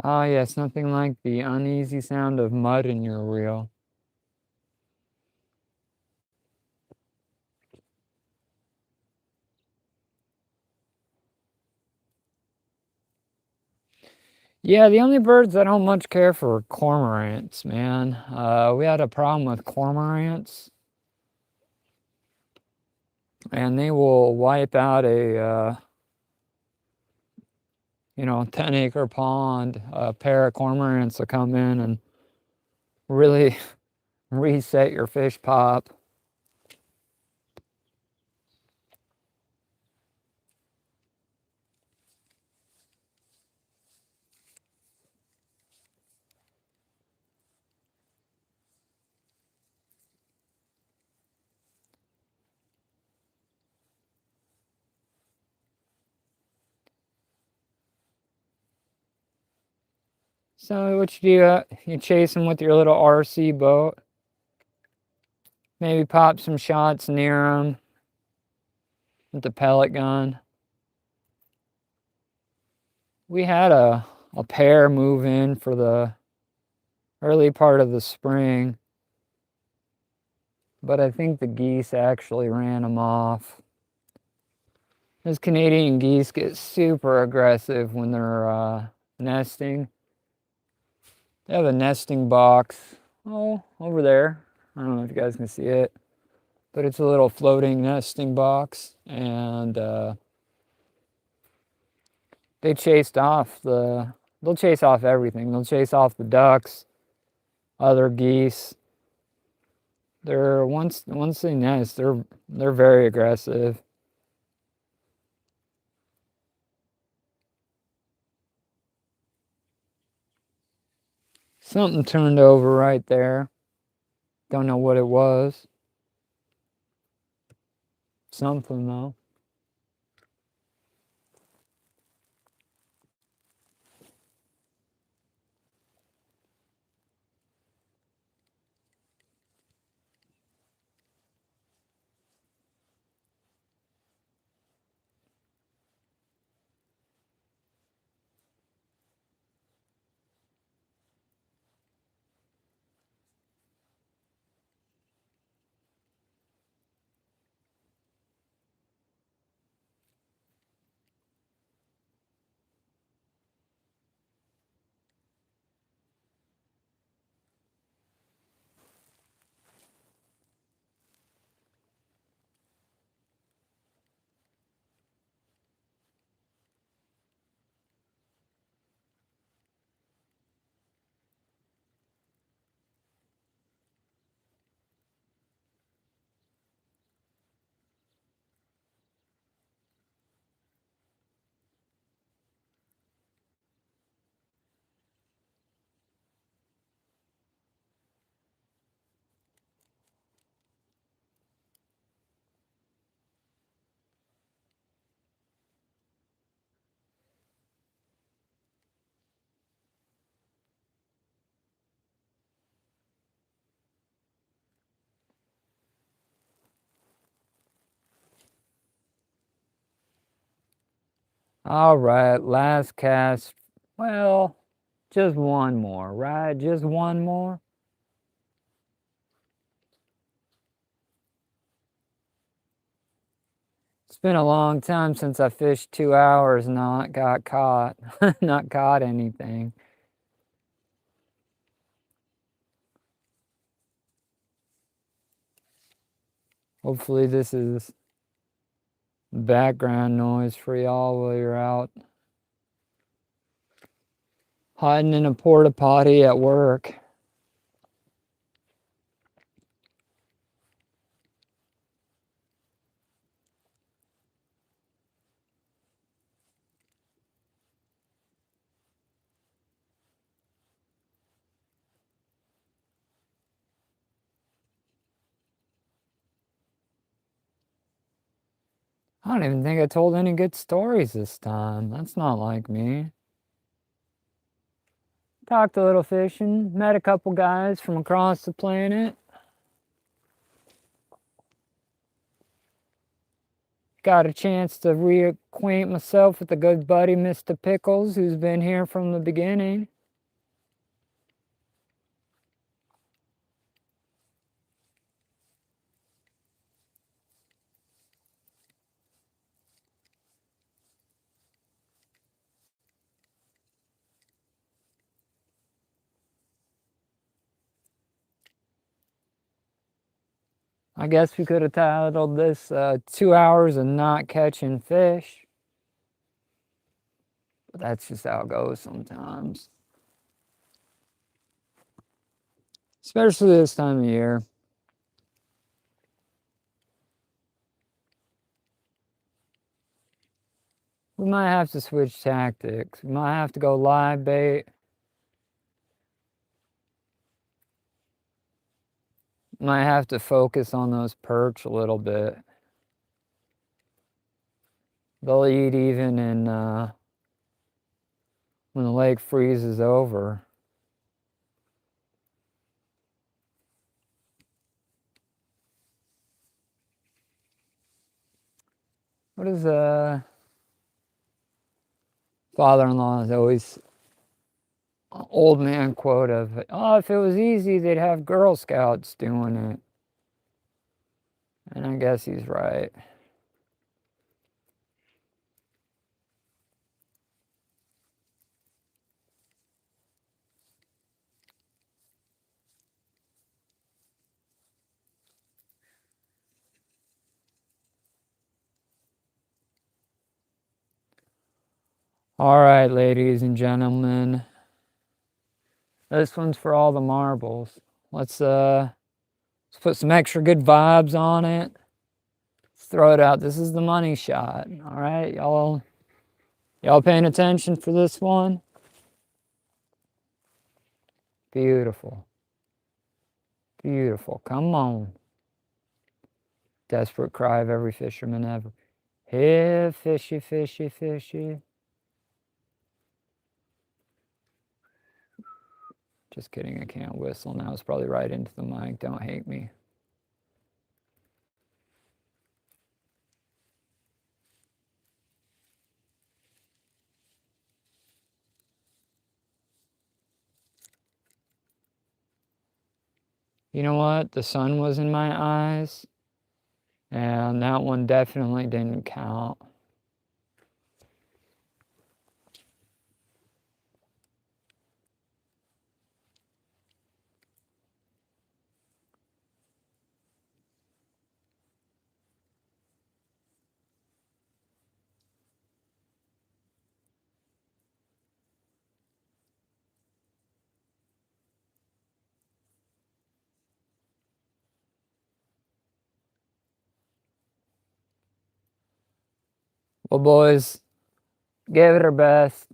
Speaker 1: Ah, yes, nothing like the uneasy sound of mud in your reel. Yeah, the only birds I don't much care for are cormorants, man. We had a problem with cormorants, and they will wipe out a, 10-acre pond. A pair of cormorants will come in and really reset your fish pop. So what you do, you chase them with your little RC boat. Maybe pop some shots near them with the pellet gun. We had a pair move in for the early part of the spring, but I think the geese actually ran them off. Those Canadian geese get super aggressive when they're nesting. They have a nesting box, oh, over there. I don't know if you guys can see it, but it's a little floating nesting box, and they chased off they'll chase off everything. They'll chase off the ducks, other geese. They're once they nest, they're very aggressive. Something turned over right there. Don't know what it was. Something though. All right, last cast. Well, just one more, right? Just one more. It's been a long time since I fished 2 hours and not got caught, not caught anything. Hopefully this is background noise for y'all while you're out hiding in a porta potty at work. I don't even think I told any good stories this time. That's not like me. Talked a little fishing, met a couple guys from across the planet. Got a chance to reacquaint myself with a good buddy, Mr. Pickles, who's been here from the beginning. I guess we could have titled this 2 hours of not catching fish. But that's just how it goes sometimes. Especially this time of year. We might have to switch tactics. We might have to go live bait. Might have to focus on those perch a little bit. They'll eat even in when the lake freezes over. What is father-in-law's always old man quote of, oh, if it was easy, they'd have Girl Scouts doing it. And I guess he's right. All right, ladies and gentlemen. This one's for all the marbles. Let's put some extra good vibes on it. Let's throw it out. This is the money shot. All right, y'all paying attention for this one? Beautiful. Beautiful. Come on. Desperate cry of every fisherman ever. Here, fishy, fishy, fishy. Just kidding, I can't whistle now. It's probably right into the mic. Don't hate me. You know what? The sun was in my eyes, and that one definitely didn't count. Well, boys, gave it our best.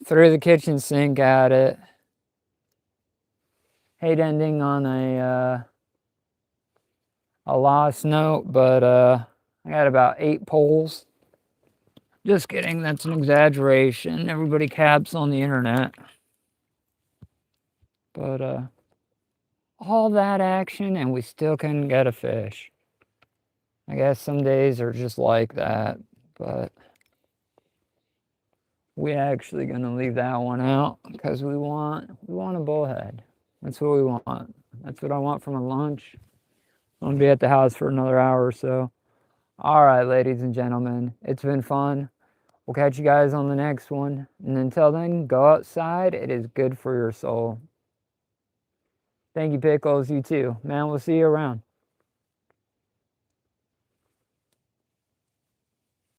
Speaker 1: Threw the kitchen sink at it. Hate ending on a lost note, but I got about 8 poles. Just kidding, that's an exaggeration. Everybody caps on the internet. But all that action and we still couldn't get a fish. I guess some days are just like that, but we actually gonna leave that one out because we want a bullhead. That's what we want. That's what I want for my lunch. I'm gonna be at the house for another hour or so. All right, ladies and gentlemen, it's been fun. We'll catch you guys on the next one. And until then, go outside. It is good for your soul. Thank you, Pickles. You too. Man, we'll see you around.